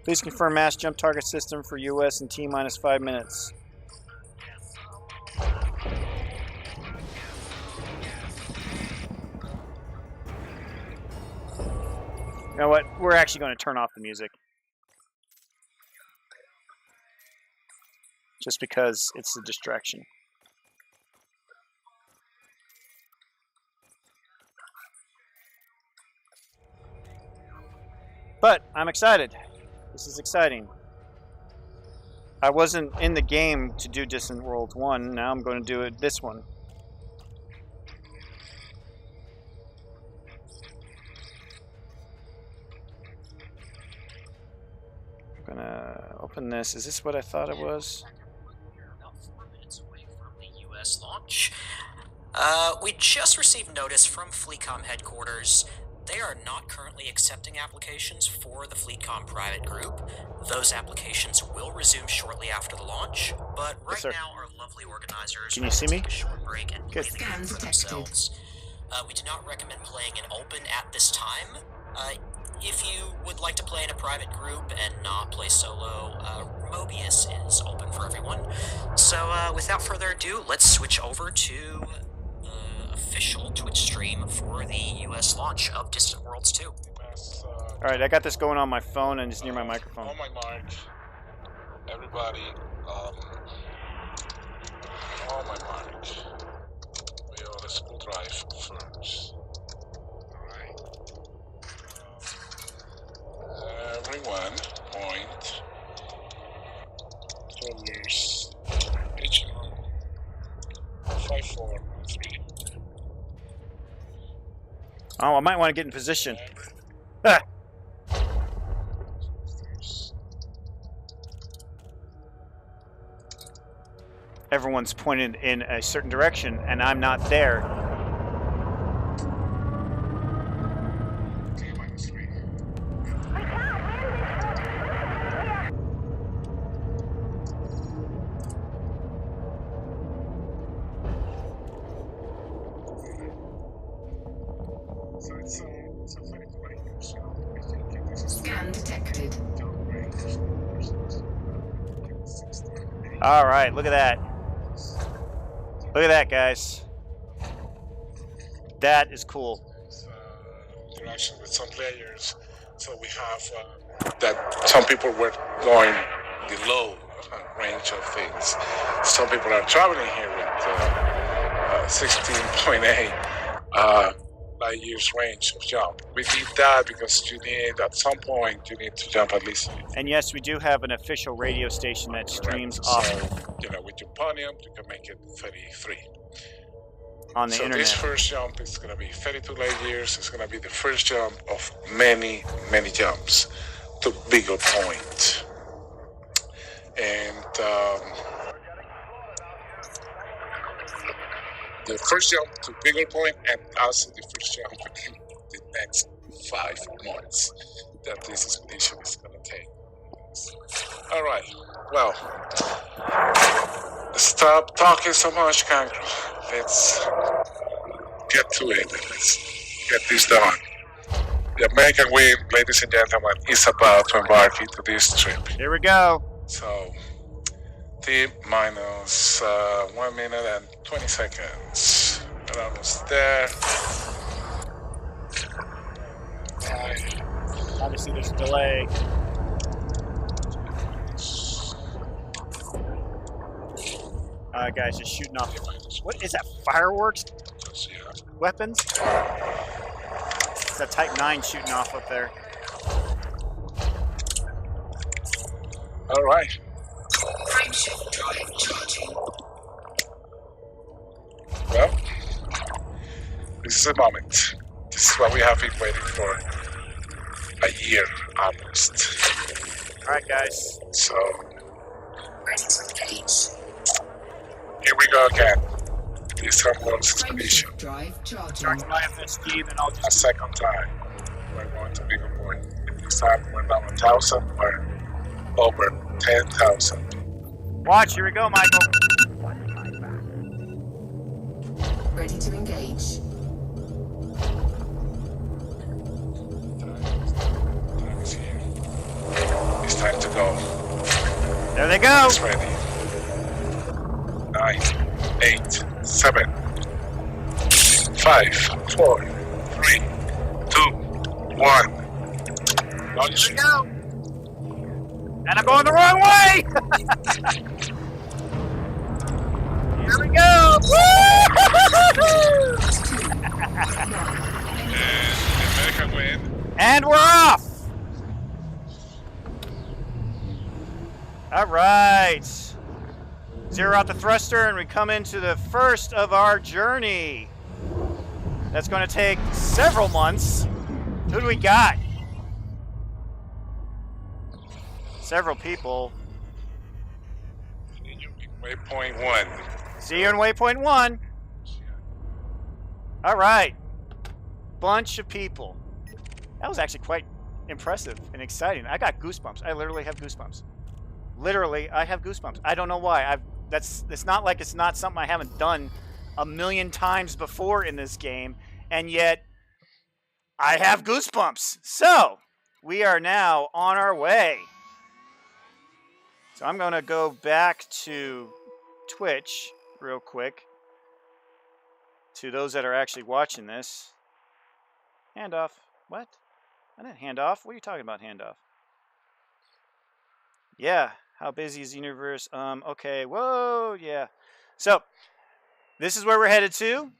Please confirm mass jump target system for US in T-minus 5 minutes. You know what? We're actually going to turn off the music. Just because it's a distraction. But I'm excited. This is exciting. I wasn't in the game to do Distant Worlds 1. Now I'm going to do it this one. I'm going to open this. Is this what I thought it was? About 4 minutes away from the U.S. launch. We just received notice from FleetCom headquarters. They are not currently accepting applications for the FleetCom private group. Those applications will resume shortly after the launch, but right now our lovely organizers Can you see me? take a short break and play Good. the game for themselves. We do not recommend playing in open at this time. If you would like to play in a private group and not play solo, Mobius is open for everyone. So without further ado, let's switch over to official Twitch stream for the US launch of Distant Worlds 2. Alright, I got this going on my phone and it's near my microphone. On my mark, everybody, on my mark, we are the school drive first. Alright. Everyone, point towards HR 5413. Oh, I might want to get in position. Ah. Everyone's pointed in a certain direction, and I'm not there. Scan detected. All right, look at that. Look at that, guys. That is cool. Interaction with some players, so we have that some people were going below range of things. Some people are traveling here with 16.8 light years range of jump. We need that because you need, at some point, you need to jump at least. And yes, we do have an official radio station that streams off So, with your podium, you can make it 33. on the So internet. this first jump is going to be 32 light years. It's going to be the first jump of many, many jumps to Beagle Point. And the first jump to Beagle Point, and also the first jump in the next 5 months that this expedition is going to take. All right. Well, stop talking so much, Cancro. Let's get to it. Let's get this done. The American Wing, ladies and gentlemen, is about to embark into this trip. Here we go. So, T minus 1 minute and 20 seconds. We're almost there. Obviously, there's a delay. Guys, just shooting off. What is that? Fireworks? Yeah. Weapons? It's that Type 9 shooting off up there. All right. Frameshift drive charging. Well, this is the moment. This is what we have been waiting for a year almost. All right, guys. So, Ready to engage. here we go again. This World's expedition. Frameshift drive charging. Charge my FSD, then I'll A just... second time. We're going to Beagle Point. This time we're not 1,000, we're over 10,000. Watch, here we go, Michael. Ready to engage. Time is here. It's time to go. There they go. It's ready. 9, 8, 7, 5, 4, 3, 2, 1. Launch. Here we go. And I'm going the wrong way. Here we go. Woo! And the American Wing. And we're off. All right. Zero out the thruster, and we come into the first of our journey. That's going to take several months. Who do we got? Several people. Waypoint 1. See you in waypoint 1. All right. Bunch of people. That was actually quite impressive and exciting. I got goosebumps. I literally have goosebumps. Literally, I have goosebumps. I don't know why. It's not like it's not something I haven't done a million times before in this game, and yet I have goosebumps. So, we are now on our way. So I'm going to go back to Twitch real quick to those that are actually watching this. Handoff. What? I didn't hand off. What are you talking about, handoff? Yeah. How busy is the universe? Okay. Whoa. Yeah. So this is where we're headed to.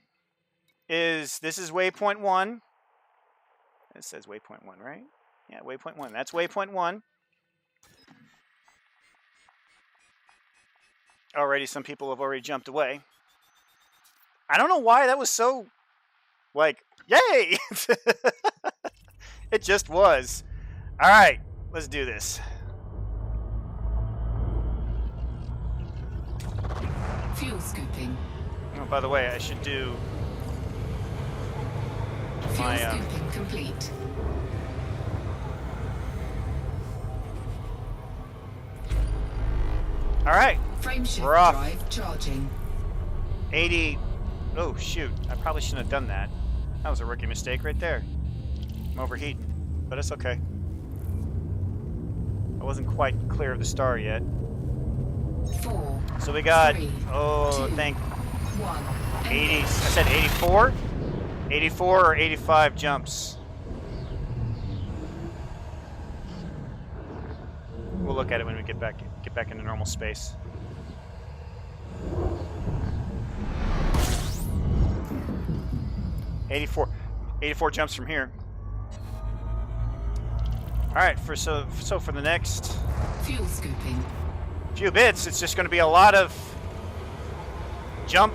This is waypoint 1. It says waypoint 1, right? Yeah, waypoint 1. That's waypoint 1. Already, some people have already jumped away. I don't know why that was so, like, yay! It just was. All right, let's do this. Fuel scooping. Oh, by the way, I should do Fuel my scooping complete. all right, Frameshift We're off. drive charging. 80. Oh shoot! I probably shouldn't have done that. That was a rookie mistake right there. I'm overheating, but it's okay. I wasn't quite clear of the star yet. 4, So we got, 3, oh, 2, thank 1. 80. I said 84? 84 or 85 jumps. We'll look at it when we get back into normal space. $84 jumps from here. All right, so for the next Fuel scooping. few bits, it's just going to be a lot of jump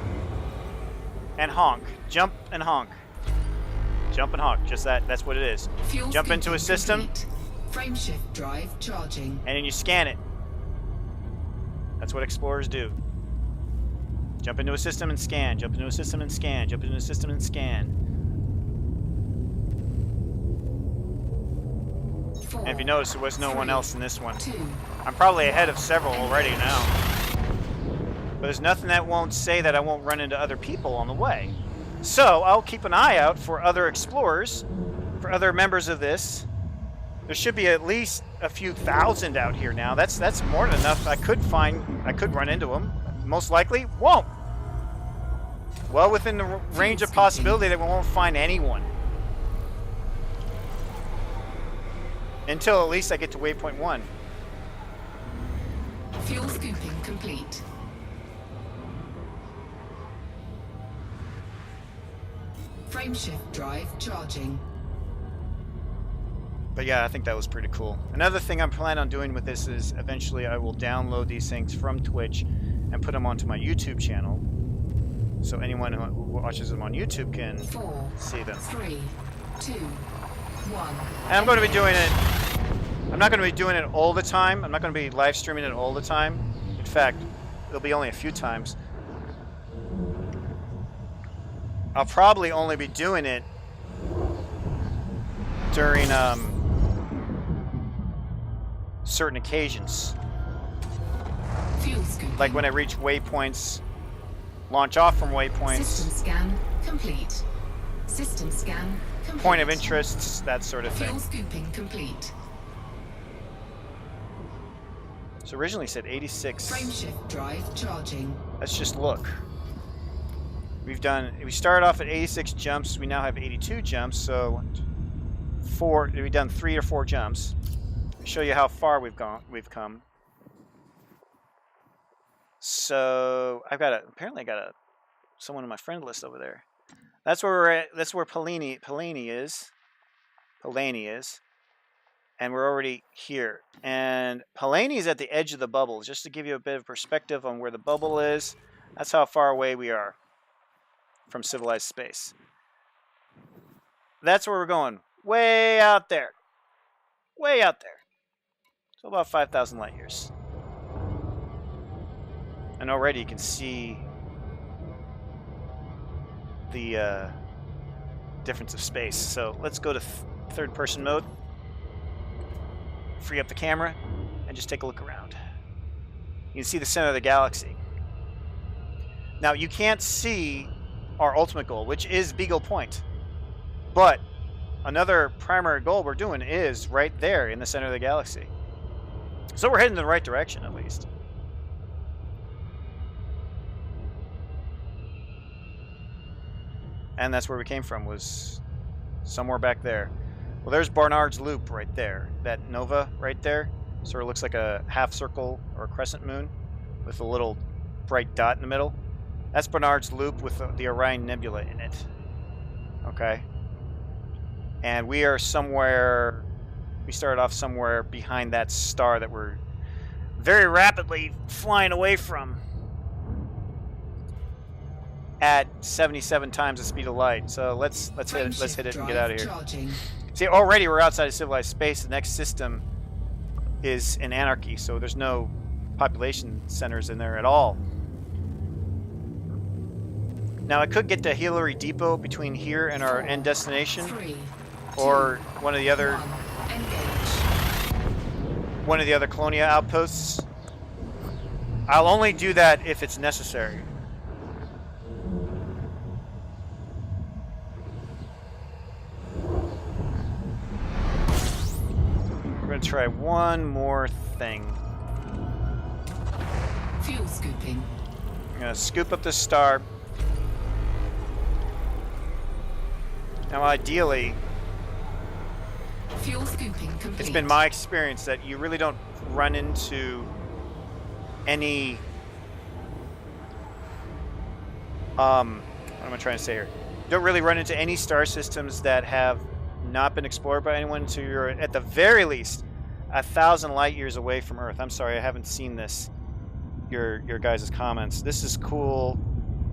and honk, jump and honk, jump and honk. Just that. That's what it is. Fuel Jump into a scooping system, complete. Frame shift drive charging. and then you scan it. That's what explorers do. Jump into a system and scan. Jump into a system and scan. Jump into a system and scan. 4, And if you notice, there was no one 3, else in this one. 2, I'm probably ahead of several already now. But there's nothing that won't say that I won't run into other people on the way. So I'll keep an eye out for other explorers, for other members of this. There should be at least a few thousand out here now. That's more than enough. I could run into them. Most likely won't. Well within the range of possibility that we won't find anyone. Until at least I get to waypoint 1. fuel scooping complete. Frame shift drive charging. But yeah, I think that was pretty cool. Another thing I'm planning on doing with this is eventually I will download these things from Twitch and put them onto my YouTube channel. So anyone who watches them on YouTube can 4, see them. 3, 2, 1. And I'm going to be doing it. I'm not going to be doing it all the time. I'm not going to be live streaming it all the time. In fact, it'll be only a few times. I'll probably only be doing it during certain occasions. Fuel scooping. Like when I reach waypoints, launch off from waypoints, System scan complete. System scan complete. point of interests, that sort of Fuel thing. scooping complete. So originally it said 86. Frame shift drive charging. Let's just look. We started off at 86 jumps. We now have 82 jumps. So we've done 3 or 4 jumps. I'll show you how far we've come. So apparently I got someone on my friend list over there. That's where we're at. That's where Palani is. And we're already here. And Palani is at the edge of the bubble. Just to give you a bit of perspective on where the bubble is, that's how far away we are from civilized space. That's where we're going. Way out there. Way out there. So about 5,000 light years. And already you can see the difference of space. So let's go to third person mode. Free up the camera and just take a look around. You can see the center of the galaxy. Now you can't see our ultimate goal, which is Beagle Point. But another primary goal we're doing is right there in the center of the galaxy. So we're heading in the right direction at least. And that's where we came from, was somewhere back there. Well, there's Barnard's Loop right there. That nova right there sort of looks like a half circle or a crescent moon with a little bright dot in the middle. That's Barnard's Loop with the Orion Nebula in it. Okay. And we are somewhere, we started off somewhere behind that star that we're very rapidly flying away from at 77 times the speed of light. So let's hit it and get out of here. Charging. See, already we're outside of civilized space. The next system is in anarchy, so there's no population centers in there at all. Now, I could get to Hillary Depot between here and our end destination, 3, or one of the other 1. Engage. Colonia outposts. I'll only do that if it's necessary. We're going to try one more thing. Fuel scooping. I'm going to scoop up this star. Now, ideally, Fuel scooping complete. It's been my experience that you really don't run into any what am I trying to say here? You don't really run into any star systems that have not been explored by anyone, so you're at the very least 1,000 light years away from Earth. I'm sorry, I haven't seen this. Your guys' comments. This is cool.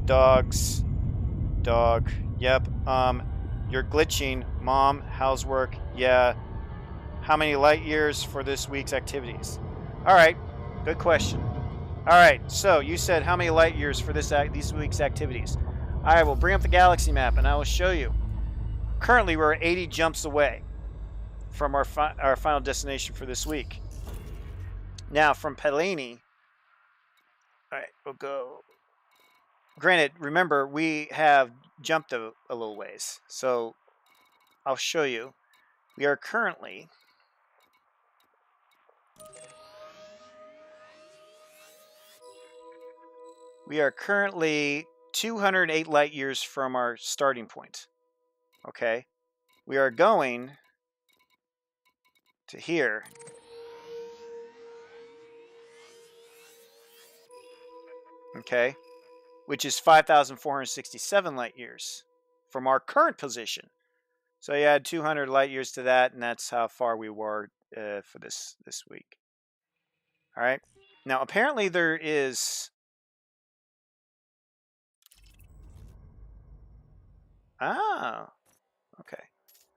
Dogs. Dog. Yep. You're glitching. Mom, how's work? Yeah. How many light years for this week's activities? All right. Good question. All right. So you said how many light years for these week's activities? All right. We'll bring up the galaxy map and I will show you. Currently, we're 80 jumps away from our final destination for this week. Now, from Pelini. All right. We'll go. Granted, remember, we have jumped a little ways. So I'll show you. We are currently... We are currently 208 light years from our starting point. Okay? We are going to here. Okay? Which is 5,467 light years from our current position. So you add 200 light years to that, and that's how far we were for this week. All right. Now, apparently there is... Ah, okay.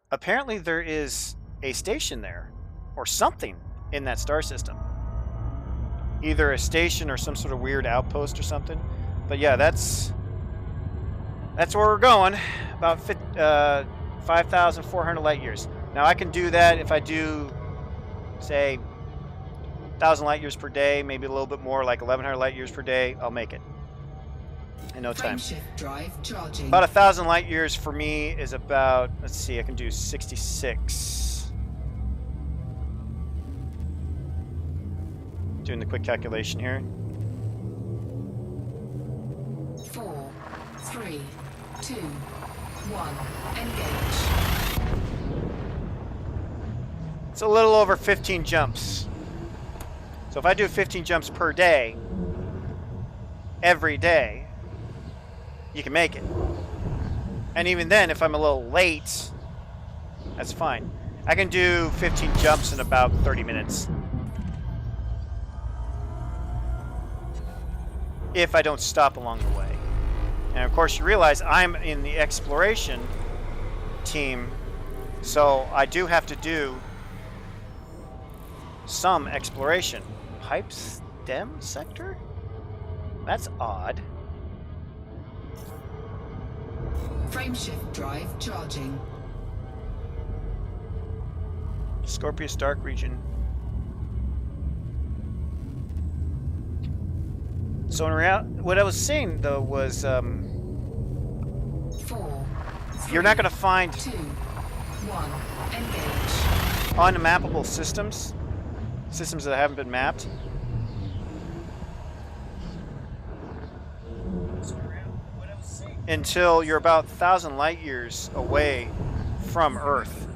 Apparently there is a station there, or something in that star system. Either a station or some sort of weird outpost or something. But yeah, that's where we're going. About 5,400 light years. Now I can do that if I do, say, 1,000 light years per day, maybe a little bit more, like 1,100 light years per day. I'll make it in no time. Frameshift drive charging. About 1,000 light years for me is about, let's see, I can do 66. Doing the quick calculation here. 4, 3, 2, 1. Engage. It's a little over 15 jumps. So if I do 15 jumps per day, every day, you can make it. And even then, if I'm a little late, that's fine. I can do 15 jumps in about 30 minutes. If I don't stop along the way. And of course you realize I'm in the exploration team, so I do have to do some exploration. Pipe stem sector? That's odd. Frameshift drive charging. Scorpius Dark region. So in reality, what I was saying though was, 4, you're not going to find 2, 1. Engage. unmappable systems that haven't been mapped. Until you're about 1,000 light years away from Earth.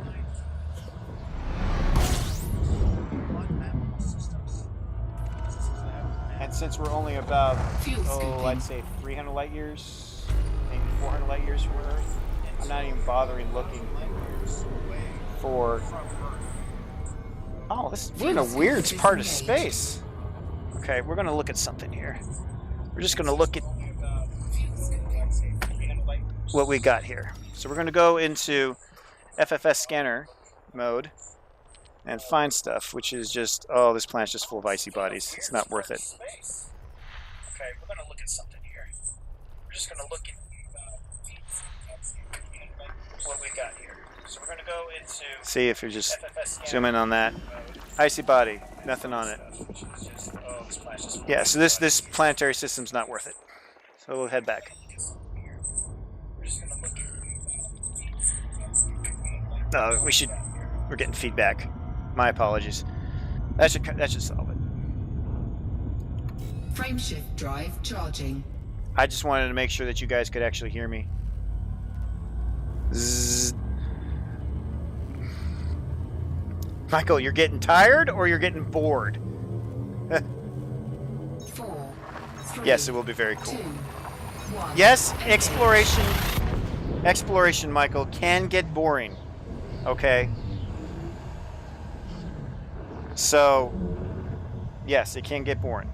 And since we're only about, I'd say 300 light years, maybe 400 light years from Earth, I'm not even bothering looking for... Oh, we're in a weird part of space. Okay, we're going to look at something here. We're just going to look at what we got here. So we're going to go into FFS scanner mode and find stuff, which is just, oh, this planet's just full of icy bodies. It's not worth it. Okay, we're going to look at something here. We're just going to look at what we got here. So we're going to go into... See if you just zoom in on that. Icy body, nothing on it. Yeah, so this planetary system's not worth it. So we'll head back. We're getting feedback. My apologies. That should solve it. Frameshift drive charging. I just wanted to make sure that you guys could actually hear me. Zzz. Michael, you're getting tired or you're getting bored? 4, 3, Yes, it will be very cool. 2, 1. Yes, Engage. exploration, Michael, can get boring. Okay? So, yes, it can get boring.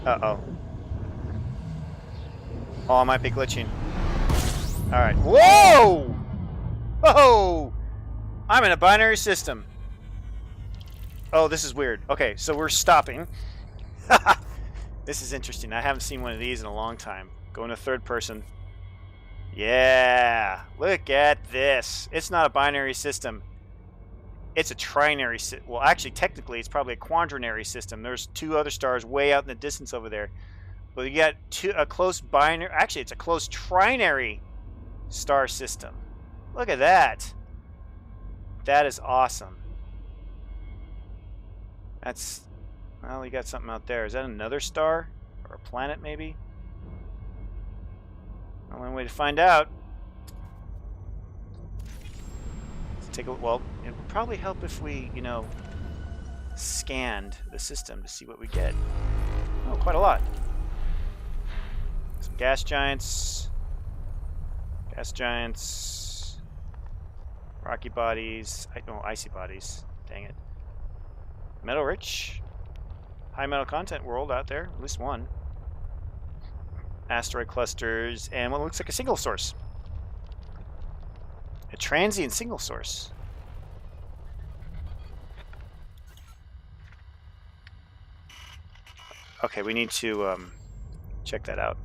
Uh-oh. Oh, I might be glitching. Alright. Whoa! Whoa! I'm in a binary system. Oh, this is weird. Okay, so we're stopping. This is interesting. I haven't seen one of these in a long time. Going to third person. Yeah! Look at this. It's not a binary system. It's a trinary system. Well, actually, technically, it's probably a quadrinary system. There's 2 other stars way out in the distance over there. But you got a close binary. Actually, it's a close trinary star system. Look at that. That is awesome. That's, well, you got something out there. Is that another star or a planet, maybe? Only way to find out. Let's take a, well, it would probably help if we, you know, scanned the system to see what we get. Oh, quite a lot. Some gas giants, rocky bodies, icy bodies, dang it. Metal rich, high metal content world out there, at least one. Asteroid clusters, and what looks like a single source. A transient single source. Okay, we need to check that out.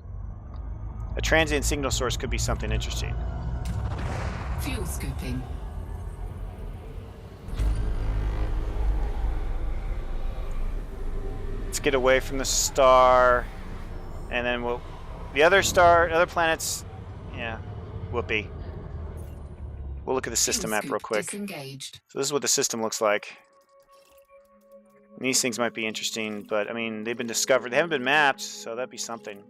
A transient signal source could be something interesting. Fuel scooping. Let's get away from the star, and then we'll... The other planets... Yeah, whoopee. We'll look at the system map real quick. Disengaged. So this is what the system looks like. And these things might be interesting, but, I mean, they've been discovered. They haven't been mapped, so that'd be something.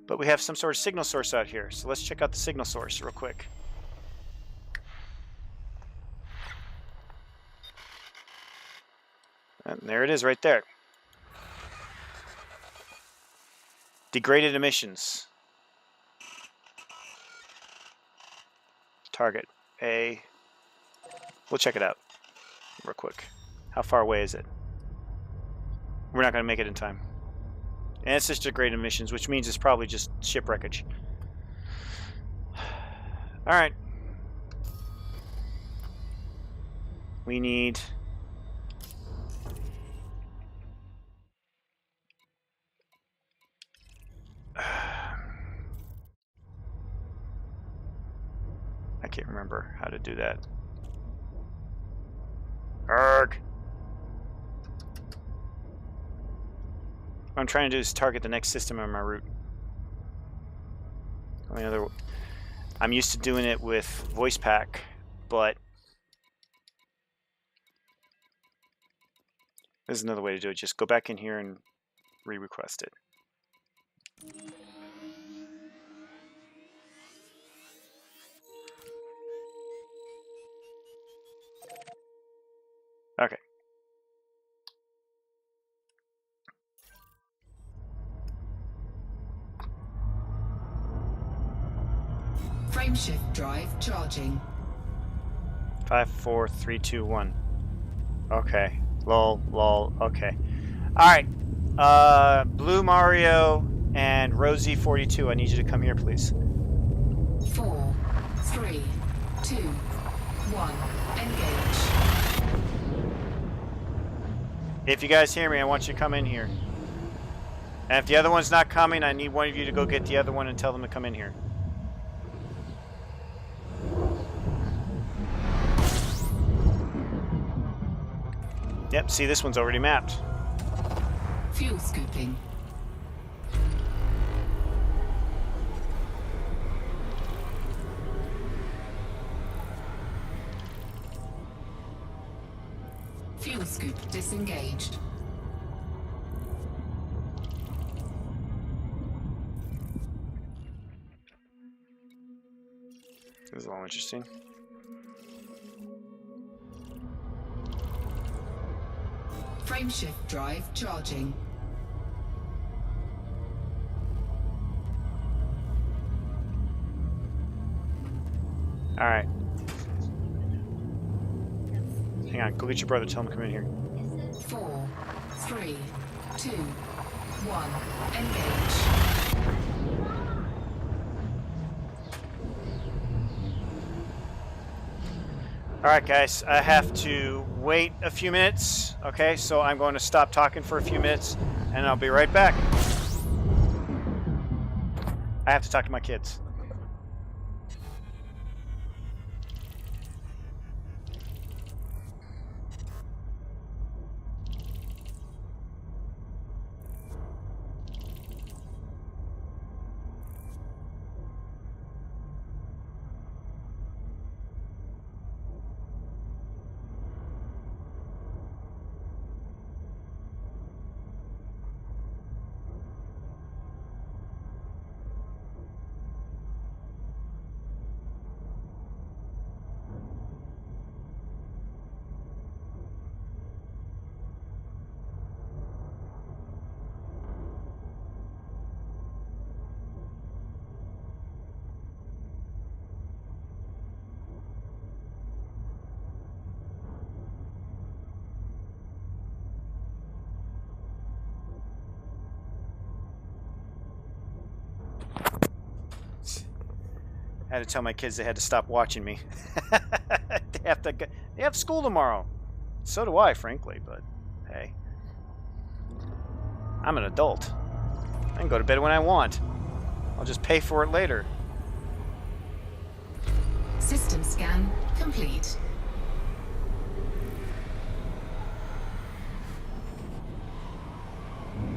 But we have some sort of signal source out here, so let's check out the signal source real quick. And there it is right there. Degraded emissions. Target A. We'll check it out real quick. How far away is it? We're not going to make it in time. And it's just degraded emissions, which means it's probably just ship wreckage. Alright. We need... I can't remember how to do that. Arg! What I'm trying to do is target the next system on my route. I'm used to doing it with voice pack, but there's another way to do it. Just go back in here and re-request it. Okay. Frameshift drive charging. 5, 4, 3, 2, 1. Okay. Lol. Okay. Alright. Blue Mario and Rosie 42. I need you to come here, please. 4, 3, 2, 1. Engage. If you guys hear me, I want you to come in here. And if the other one's not coming, I need one of you to go get the other one and tell them to come in here. Yep, see, this one's already mapped. Fuel scooping. Fuel scoop disengaged. This is all interesting. Frameshift drive charging. All right. Hang on. Go get your brother. Tell him to come in here. 4, 3, 2, 1. Engage. All right, guys. I have to wait a few minutes. Okay, so I'm going to stop talking for a few minutes, and I'll be right back. I have to talk to my kids. I had to tell my kids they had to stop watching me. They have school tomorrow. So do I, frankly, but hey. I'm an adult. I can go to bed when I want. I'll just pay for it later. System scan complete.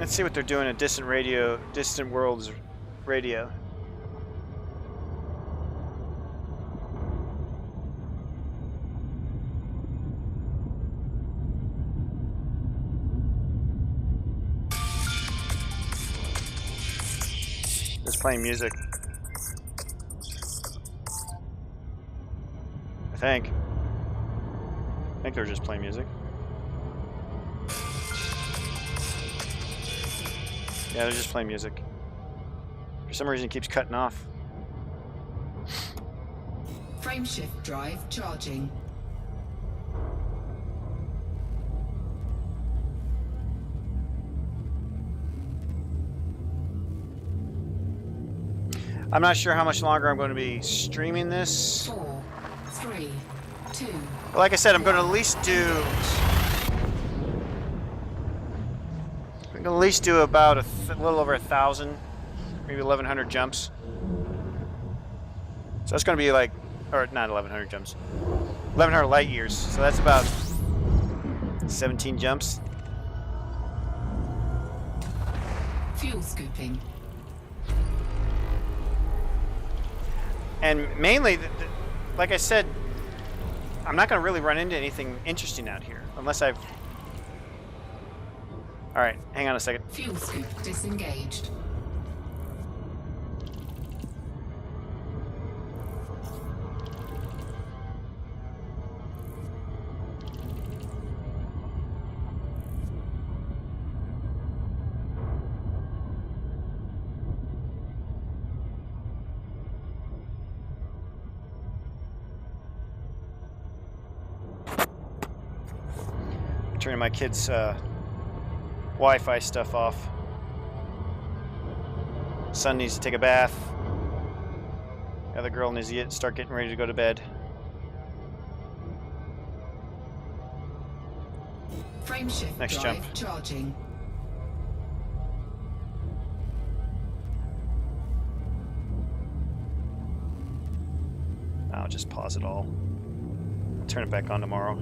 Let's see what they're doing at Distant Worlds Radio. Just playing music. I think they're just playing music. Yeah, they're just playing music. For some reason, it keeps cutting off. Frameshift drive charging. I'm not sure how much longer I'm going to be streaming this. 4, 3, 2. But like I said, I'm going to at least do about a little over 1,000, maybe 1,100 jumps. So that's going to be like, or not 1,100 jumps, 1,100 light years. So that's about 17 jumps. Fuel scooping. And mainly, like I said, I'm not going to really run into anything interesting out here unless I've... All right, hang on a second. Fuel scoop disengaged. Turning my kids' Wi-Fi stuff off. Son needs to take a bath. The other girl needs to start getting ready to go to bed. Frameshift Next drive jump. charging. I'll just pause it all. I'll turn it back on tomorrow.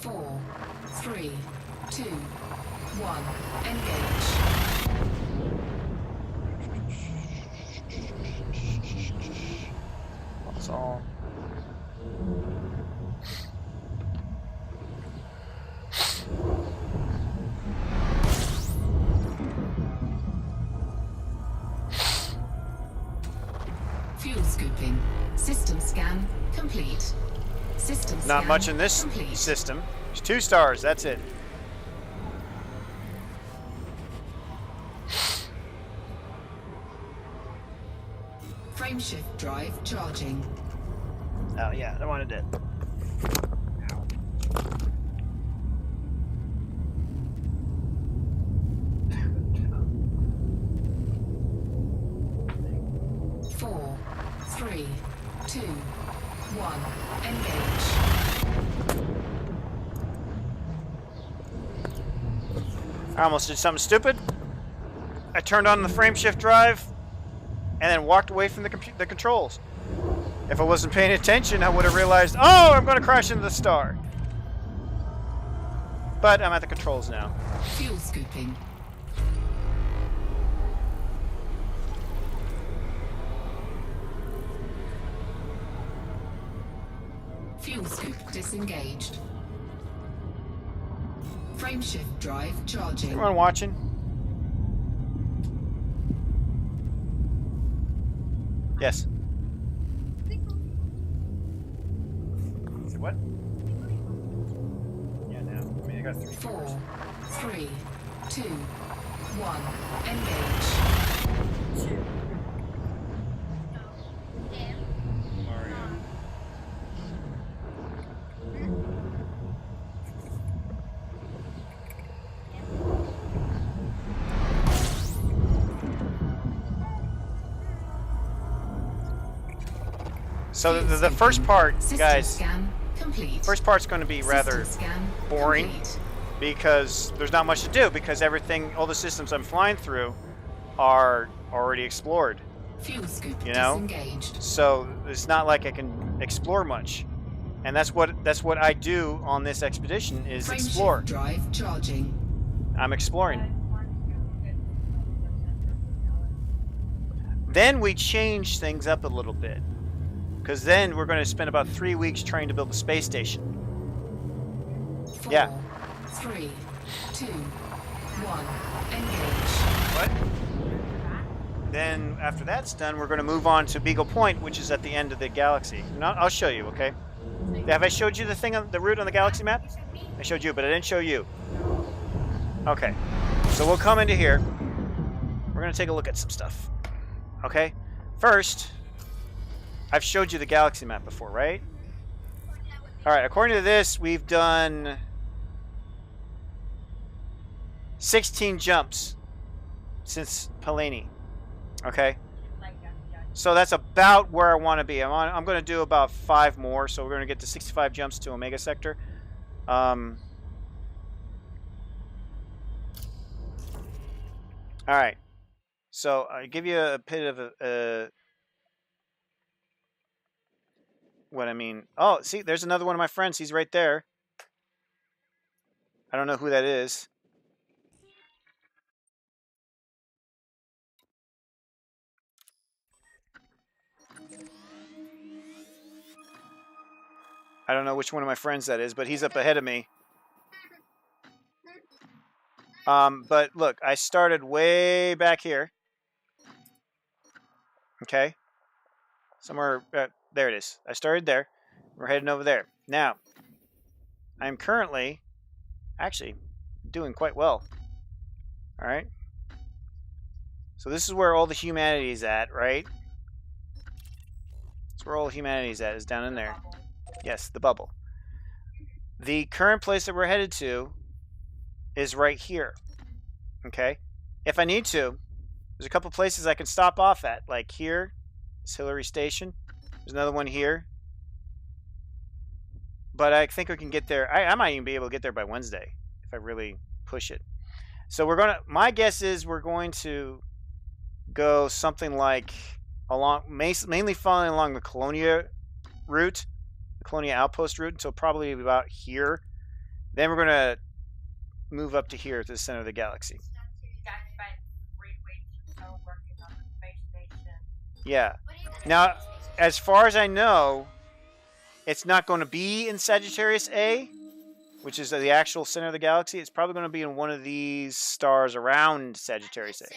4, 3, 2, 1. Engage. That's all. Fuel scooping. System scan complete. System Not scan much in this complete. system. There's 2 stars. That's it. Frameshift drive charging. Oh yeah, I wanted it. Four, three, two, one. Engage. I almost did something stupid. I turned on the frameshift drive and then walked away from the controls. If I wasn't paying attention, I would have realized, oh, I'm going to crash into the star. But I'm at the controls now. Fuel scooping. Fuel scoop disengaged. Frameshift drive charging. Everyone watching? Yes. Say what? Yeah, now. I mean, I got 3 Four, stars. three, two, one. Engage. Mario. So the first part, System guys, scan complete. first part's going to be rather System scan boring. complete. because there's not much to do because everything, all the systems I'm flying through are already explored. Fuel scoop You know? disengaged. So it's not like I can explore much. And that's what I do on this expedition is Frameshift explore. drive charging. I'm exploring. Then we change things up a little bit. Because then we're going to spend about 3 weeks trying to build a space station. 4, Yeah. 3, 2, 1. Engage. What? Then after that's done, we're going to move on to Beagle Point, which is at the end of the galaxy. Now, I'll show you, okay? Have I showed you the thing on the route on the galaxy map? I showed you, but I didn't show you. Okay. So we'll come into here. We're going to take a look at some stuff. Okay? First, I've showed you the galaxy map before, right? Alright, according to this, we've done 16 jumps since Pelini. Okay? So that's about where I want to be. I'm going to do about 5 more, so we're going to get to 65 jumps to Omega Sector. Alright. So I give you a bit of what I mean. Oh, see, there's another one of my friends. He's right there. I don't know who that is. I don't know which one of my friends that is, but he's up ahead of me. But look, I started way back here. Okay. Somewhere, there it is. I started there. We're heading over there. Now, I'm currently, actually, doing quite well. All right. So this is where all the humanity is at, right? That's where all humanity is at, is down in there. Yes, the bubble. The current place that we're headed to is right here. Okay? If I need to, there's a couple places I can stop off at, like here, it's Hillary Station. There's another one here. But I think we can get there. I might even be able to get there by Wednesday if I really push it. So we're going to, my guess is we're going to go something like along, mainly following along the Colonia route, the Colonia Outpost route, until probably about here. Then we're going to move up to here to the center of the galaxy. Yeah. Now, as far as I know, it's not going to be in Sagittarius A, which is the actual center of the galaxy. It's probably going to be in one of these stars around Sagittarius A.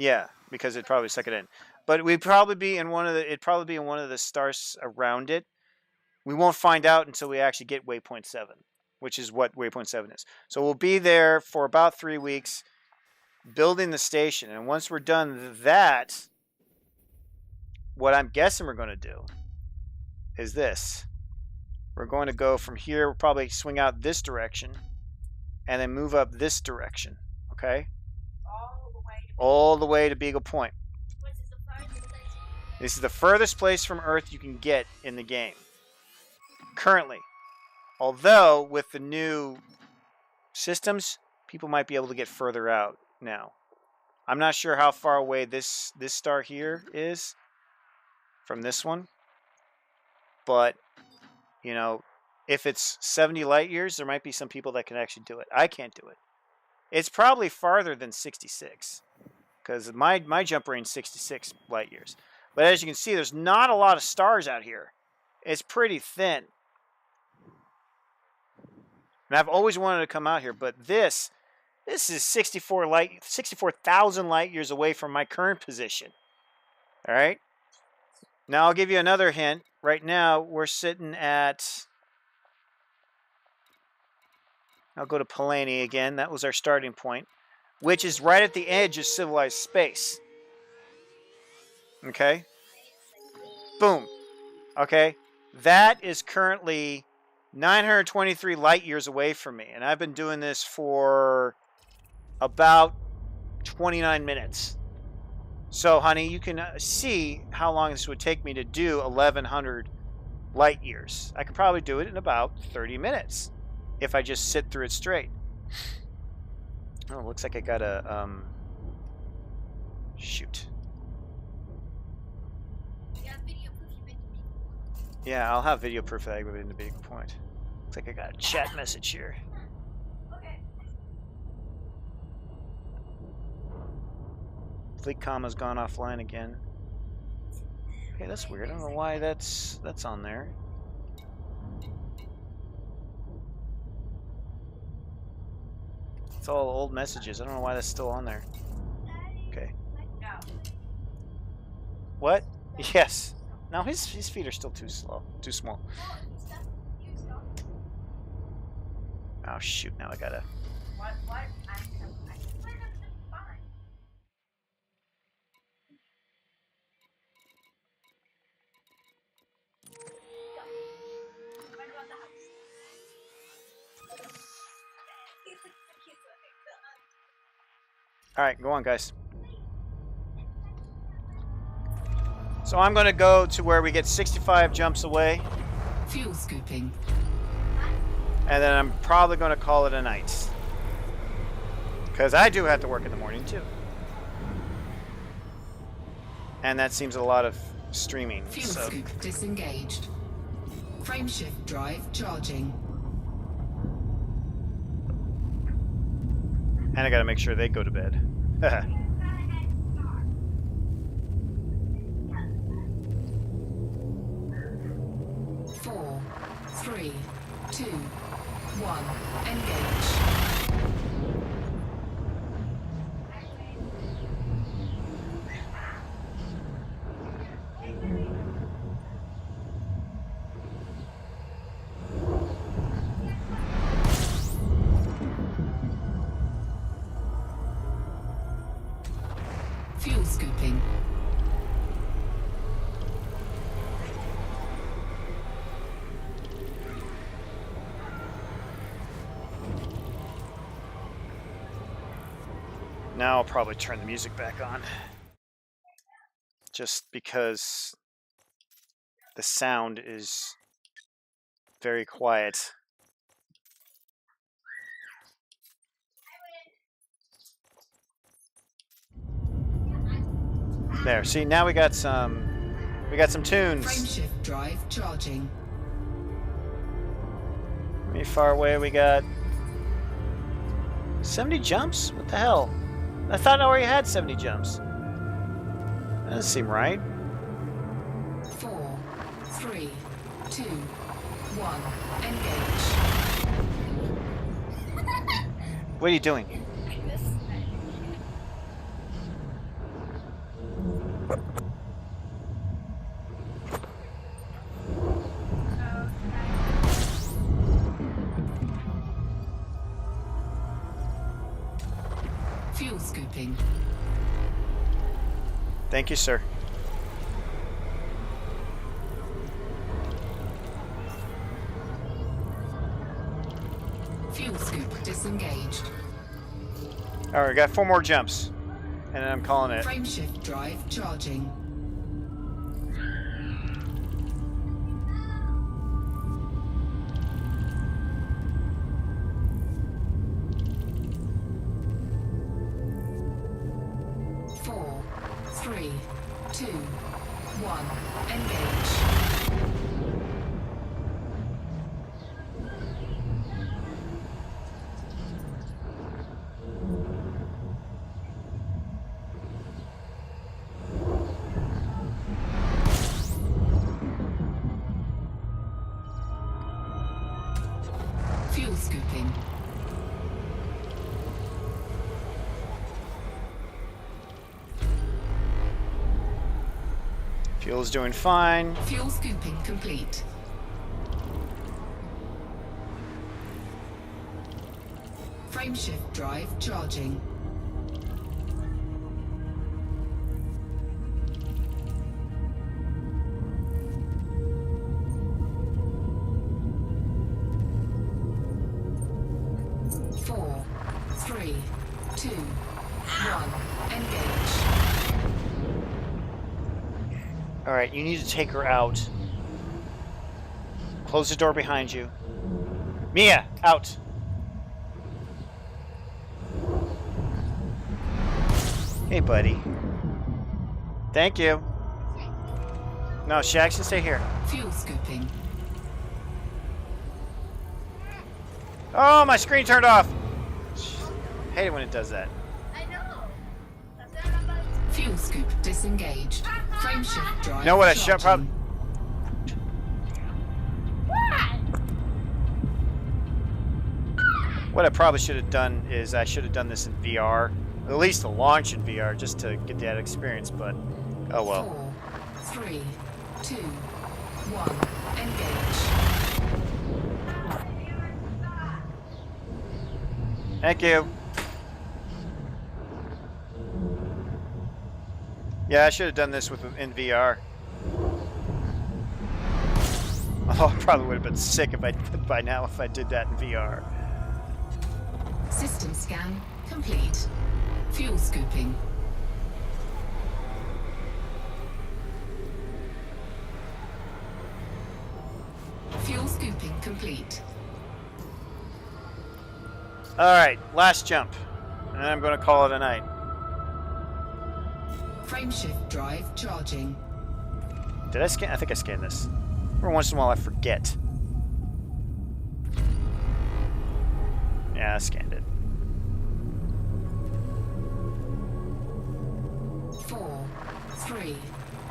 Yeah, because it'd probably suck it in. But we'd probably be in one of the. It'd probably be in one of the stars around it. We won't find out until we actually get Waypoint 7, which is what Waypoint 7 is. So we'll be there for about 3 weeks, building the station, and once we're done that, what I'm guessing we're going to do is this. We're going to go from here. We'll probably swing out this direction, and then move up this direction. Okay. All the way to Beagle Point. This is the furthest place from Earth you can get in the game. Currently. Although, with the new systems, people might be able to get further out now. I'm not sure how far away this star here is from this one. But, you know, if it's 70 light years, there might be some people that can actually do it. I can't do it. It's probably farther than 66. Because my jump range is 66 light years. But as you can see, there's not a lot of stars out here. It's pretty thin. And I've always wanted to come out here, but this is 64,000 light years away from my current position. All right? Now I'll give you another hint. Right now, we're sitting at... I'll go to Palani again. That was our starting point, which is right at the edge of civilized space. Okay? Boom. Okay? That is currently 923 light years away from me, and I've been doing this for about 29 minutes. So, honey, you can see how long this would take me to do 1,100 light years. I could probably do it in about 30 minutes if I just sit through it straight. Oh, looks like I got a, shoot. Yeah, I'll have video proof that I've been to Beagle Point. Looks like I got a chat message here. FleetCom has gone offline again. Okay, that's weird. I don't know why that's on there. It's all old messages. I don't know why that's still on there. Okay. What? Yes. No, his feet are still too small. Oh shoot! Now I gotta. What? All right, go on, guys. So I'm going to go to where we get 65 jumps away. Fuel scooping. And then I'm probably going to call it a night. Because I do have to work in the morning, too. And that seems a lot of streaming. Fuel So. scoop disengaged. Frameshift drive charging. And I got to make sure they go to bed. 4, 3, 2, 1. Engage. Fuel scooping. Now I'll probably turn the music back on. Just because the sound is very quiet. There, see, now we got some tunes. Frameshift drive charging. Pretty far away we got 70 jumps? What the hell? I thought I already had 70 jumps. That doesn't seem right. 4, 3, 2, 1. Engage. What are you doing? Fuel scooping. Thank you, sir. Fuel scoop disengaged. All right, got 4 more jumps, and then I'm calling it. Frameshift drive charging. Four, three, two, one. Engage. Fuel scooping. Fuel's doing fine. Fuel scooping complete. Frameshift drive charging. Four, three, two, one. Engage. All right, you need to take her out. Close the door behind you. Mia, out. Hey, buddy. Thank you. No, Shax can stay here. Fuel scooping. Oh, my screen turned off. Hate it when it does that. I know. That's what I'm about to Fuel scoop disengaged. Frameshift drive. You know what I should charging. What I probably should have done is I should have done this in VR. At least the launch in VR, just to get that experience, but oh well. 4, 3, 2, 1. Engage. Thank you. Yeah, I should have done this in VR. Oh, I probably would have been sick if by now if I did that in VR. System scan complete. Fuel scooping. Fuel scooping complete. All right, last jump, and I'm going to call it a night. Frameshift drive charging. Did I scan? I think I scanned this. Every once in a while, I forget. Yeah, I scanned it. 4, 3,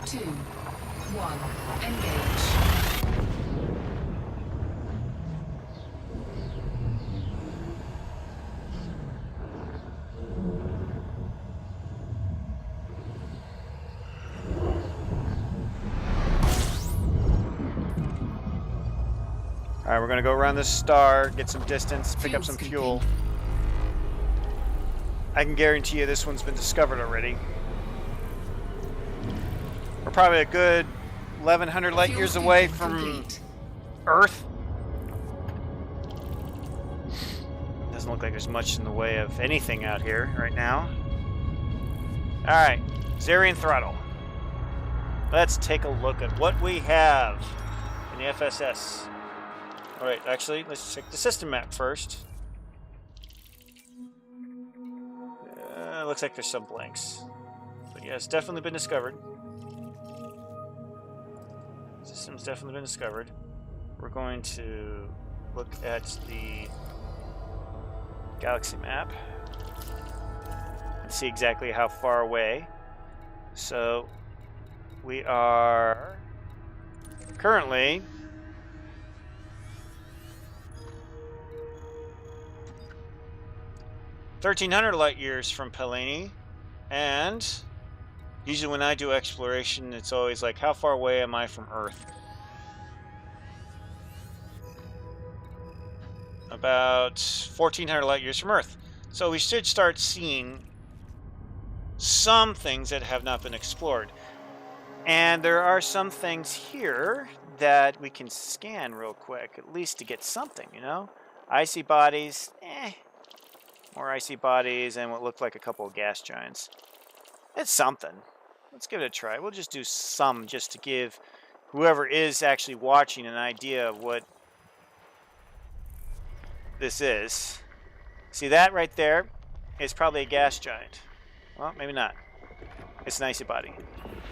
2, 1. Engage. All right, we're going to go around this star, get some distance, pick up some fuel. I can guarantee you this one's been discovered already. We're probably a good 1,100 light years away from Earth. Doesn't look like there's much in the way of anything out here right now. All right, Zarian throttle. Let's take a look at what we have in the FSS. All right, actually, let's check the system map first. Looks like there's some blanks. But yeah, it's definitely been discovered. System's definitely been discovered. We're going to look at the galaxy map and see exactly how far away. So we are currently 1,300 light years from Pelini, and Usually when I do exploration, it's always like, how far away am I from Earth? About 1,400 light years from Earth. So we should start seeing some things that have not been explored. And there are some things here that we can scan real quick, at least to get something, you know? Icy bodies, more icy bodies, and what looked like a couple of gas giants. It's something. Let's give it a try. We'll just do some just to give whoever is actually watching an idea of what this is. See that right there is probably a gas giant. Well, maybe not. It's an icy body.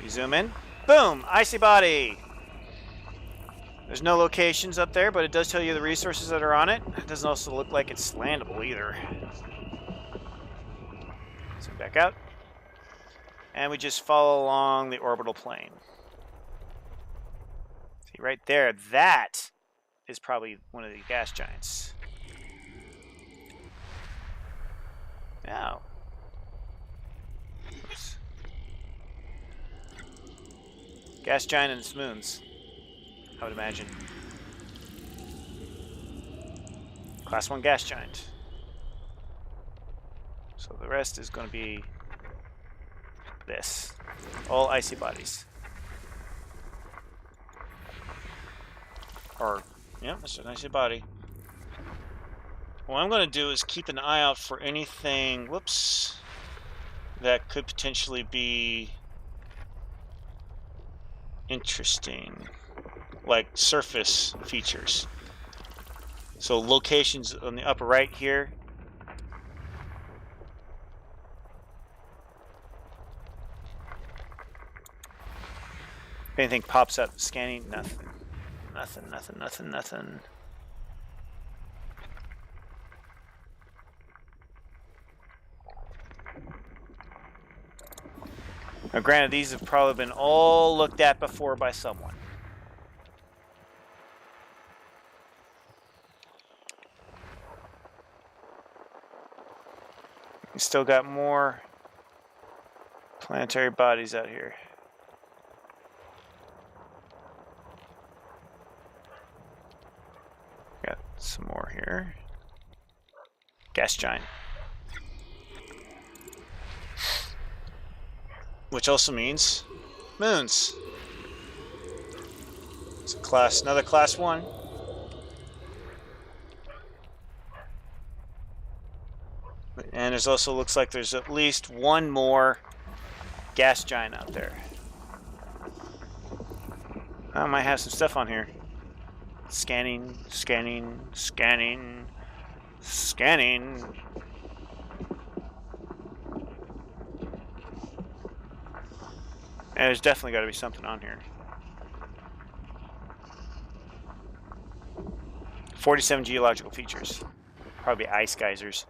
You zoom in. Boom! Icy body! There's no locations up there, but it does tell you the resources that are on it. It doesn't also look like it's landable either. Zoom back out. And we just follow along the orbital plane. See right there, that is probably one of the gas giants. Now. Oops. Gas giant and its moons, I would imagine. Class 1 gas giant. So the rest is going to be this. All icy bodies. Or, yeah, it's an icy body. What I'm going to do is keep an eye out for anything, whoops, that could potentially be interesting, like surface features. So locations on the upper right here. If anything pops up, scanning, nothing. Nothing. Now granted, these have probably been all looked at before by someone. We still got more planetary bodies out here. Got some more here. Gas giant. Which also means moons. It's another class 1. And there's also looks like there's at least one more gas giant out there. I might have some stuff on here. Scanning. And there's definitely got to be something on here. 47 geological features. Probably ice geysers.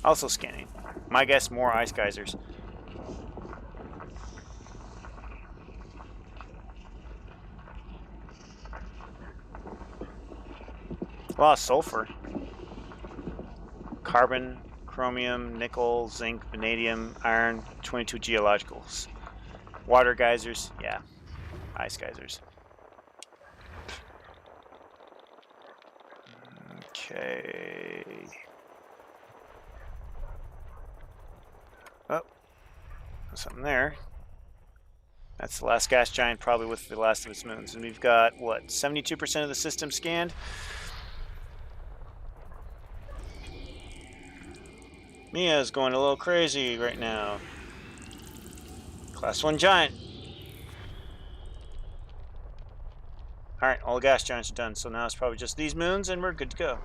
Also scanning. My guess, more ice geysers. A lot of sulfur. Carbon, chromium, nickel, zinc, vanadium, iron, 22 geologicals. Water geysers, yeah. Ice geysers. Okay. Oh, something there. That's the last gas giant, probably with the last of its moons. And we've got, what, 72% of the system scanned? Mia's going a little crazy right now. Class 1 giant. Alright, all the gas giants are done, so now it's probably just these moons and we're good to go.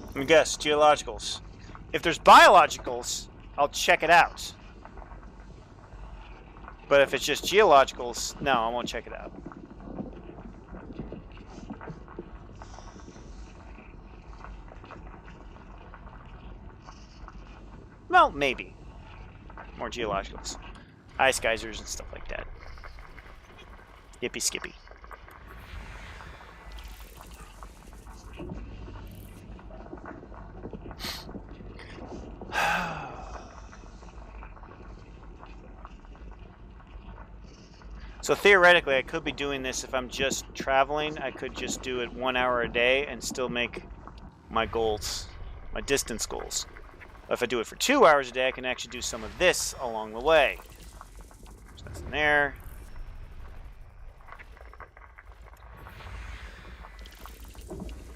Let me guess, geologicals. If there's biologicals, I'll check it out. But if it's just geologicals, no, I won't check it out. Well, maybe. More geologicals. ice geysers and stuff like that. Yippee skippy. So theoretically, I could be doing this if I'm just traveling. I could just do it 1 hour a day and still make my goals, my distance goals. If I do it for 2 hours a day, I can actually do some of this along the way. There's nothing there.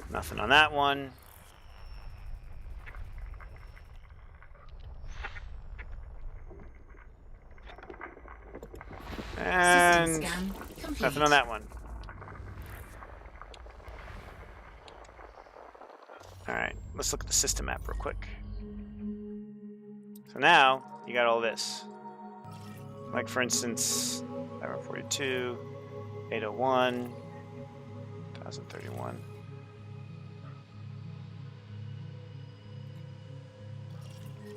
Nothing on that one. And System scan complete. nothing on that one. Alright, let's look at the system map real quick. So now, you got all this. Like for instance, 542, 801, 1031. It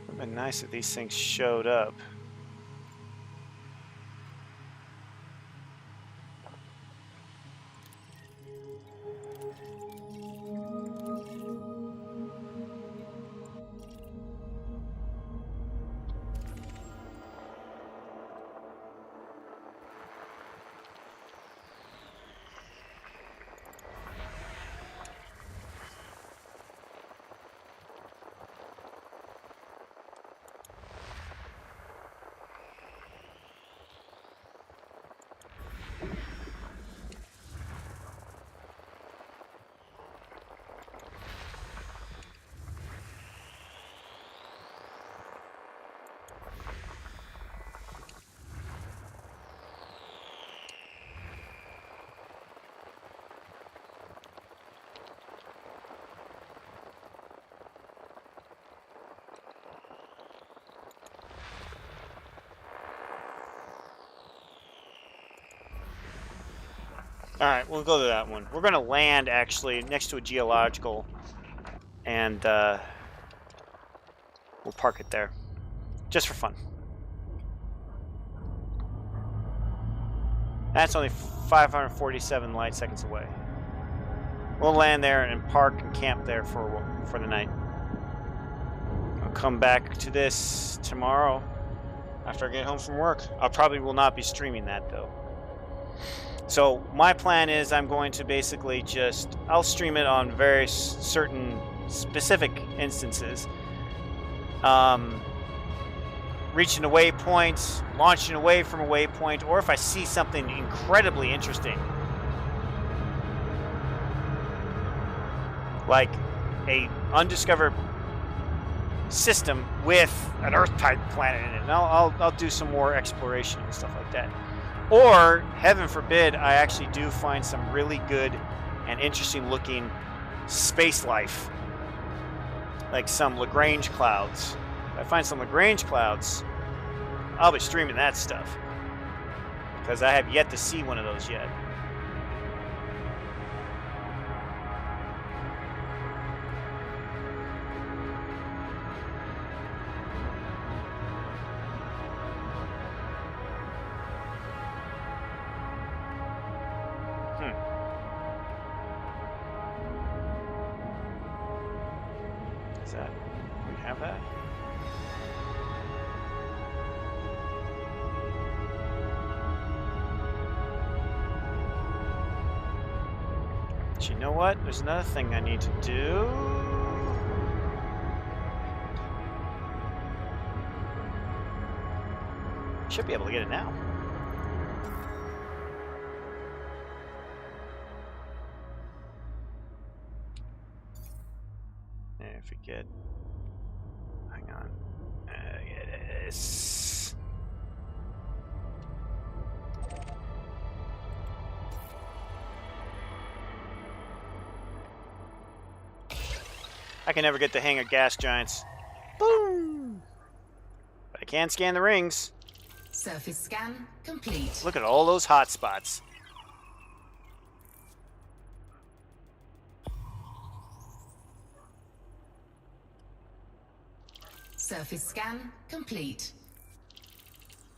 would have been nice if these things showed up. Alright, we'll go to that one. We're going to land, actually, next to a geological, and we'll park it there, just for fun. That's only 547 light seconds away. We'll land there and park and camp there for the night. I'll come back to this tomorrow after I get home from work. I probably will not be streaming that, though. So my plan is I'm going to basically I'll stream it on very certain specific instances. Reaching a waypoint, launching away from a waypoint, or if I see something incredibly interesting, like a undiscovered system with an Earth-type planet in it, and I'll do some more exploration and stuff like that. Or, heaven forbid, I actually do find some really good and interesting looking space life. Like some Lagrange clouds. If I find some Lagrange clouds, I'll be streaming that stuff. Because I have yet to see one of those yet. Is that... we have that? But you know what? There's another thing I need to do. Should be able to get it now. If we get, hang on, it is. I can never get the hang of gas giants. Boom! But I can scan the rings. Surface scan complete. Look at all those hot spots. Surface scan complete.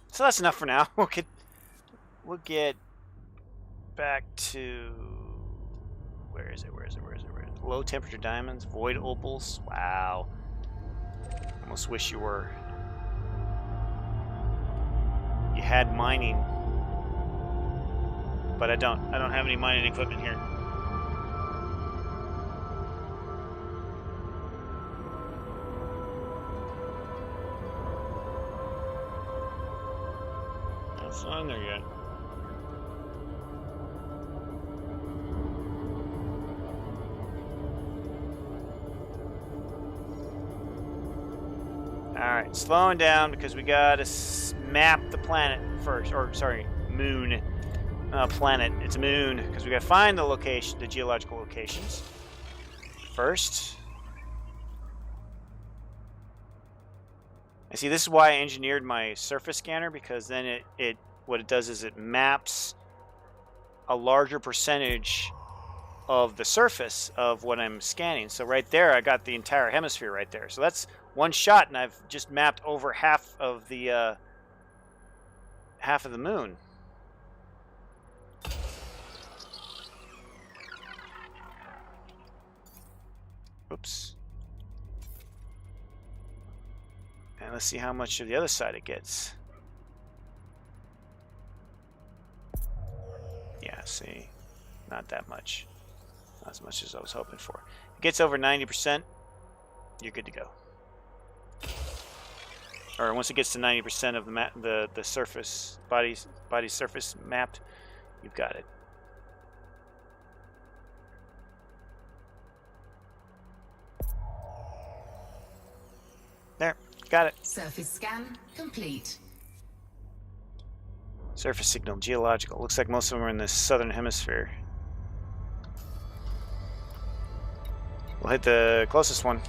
So that's enough for now. We'll get back to where is it? Low temperature diamonds, void opals. Wow. Almost wish you had mining, but I don't have any mining equipment here. It's not in there yet. Alright, slowing down because we gotta map the planet first. Or, sorry, moon. Planet. It's a moon. Because we gotta find the location, the geological locations first. And see, this is why I engineered my surface scanner, because then what it does is it maps a larger percentage of the surface of what I'm scanning. So right there, I got the entire hemisphere right there. So that's one shot, and I've just mapped over half of the moon. Oops. And let's see how much of the other side it gets. Yeah, see, not that much. Not as much as I was hoping for. It gets over 90%, you're good to go. Or once it gets to 90% of the surface body surface mapped, you've got it. There, got it. Surface scan complete. Surface signal, geological. Looks like most of them are in the southern hemisphere. We'll hit the closest one.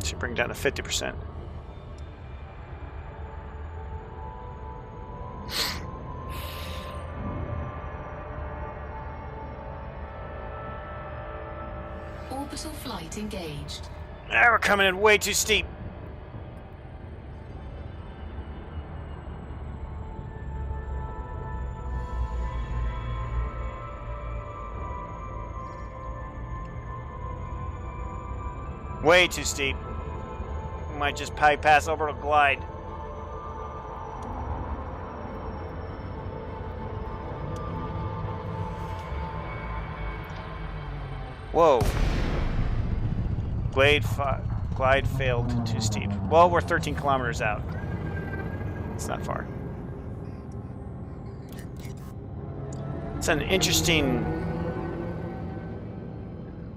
Should bring it down to 50%. Orbital flight engaged. Ah, we're coming in way too steep. Way too steep. Might just bypass orbital glide. Whoa. Glide failed, too steep. Well, we're 13 kilometers out. It's not far. It's an interesting...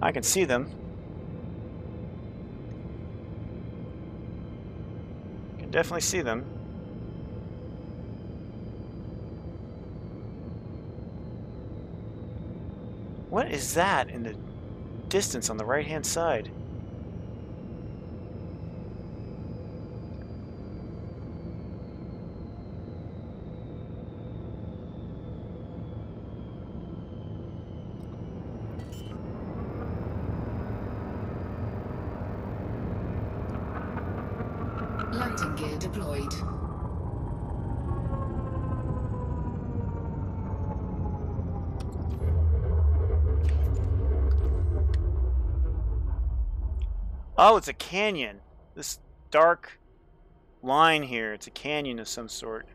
I can see them. Can definitely see them. What is that in the distance on the right-hand side? Landing gear deployed. Oh, it's a canyon. This dark line here, it's a canyon of some sort.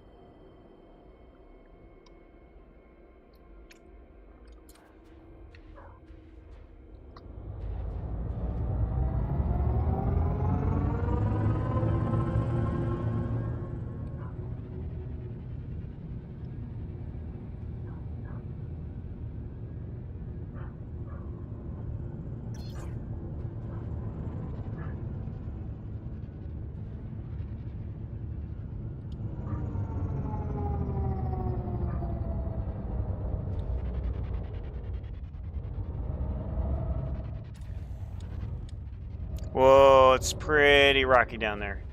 Whoa, it's pretty rocky down there.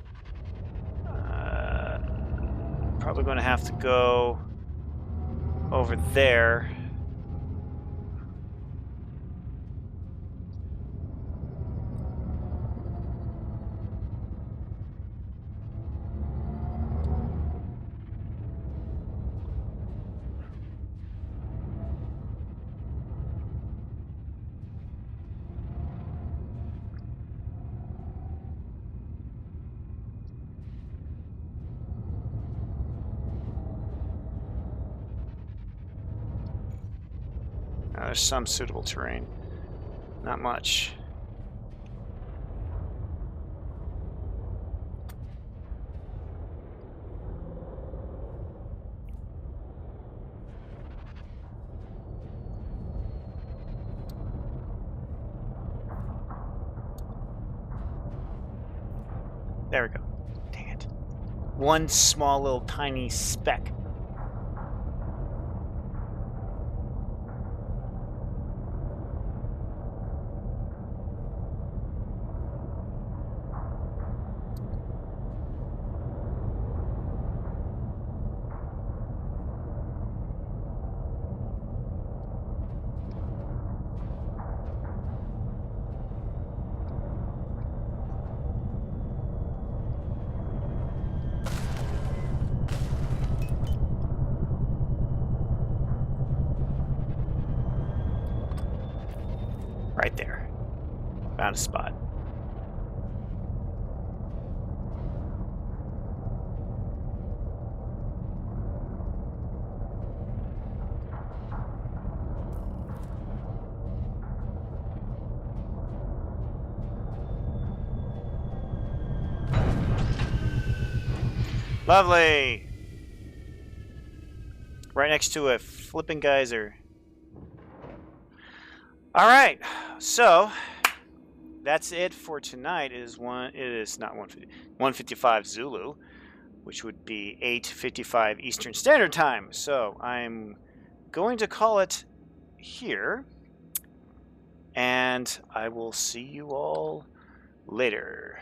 Probably going to have to go over there. There's some suitable terrain. Not much. There we go. Dang it. One small little tiny speck. Right there. Found a spot. Lovely! Right next to a flipping geyser. Alright, so that's it for tonight. It is not 155 Zulu, which would be 8:55 Eastern Standard Time. So I'm going to call it here, and I will see you all later.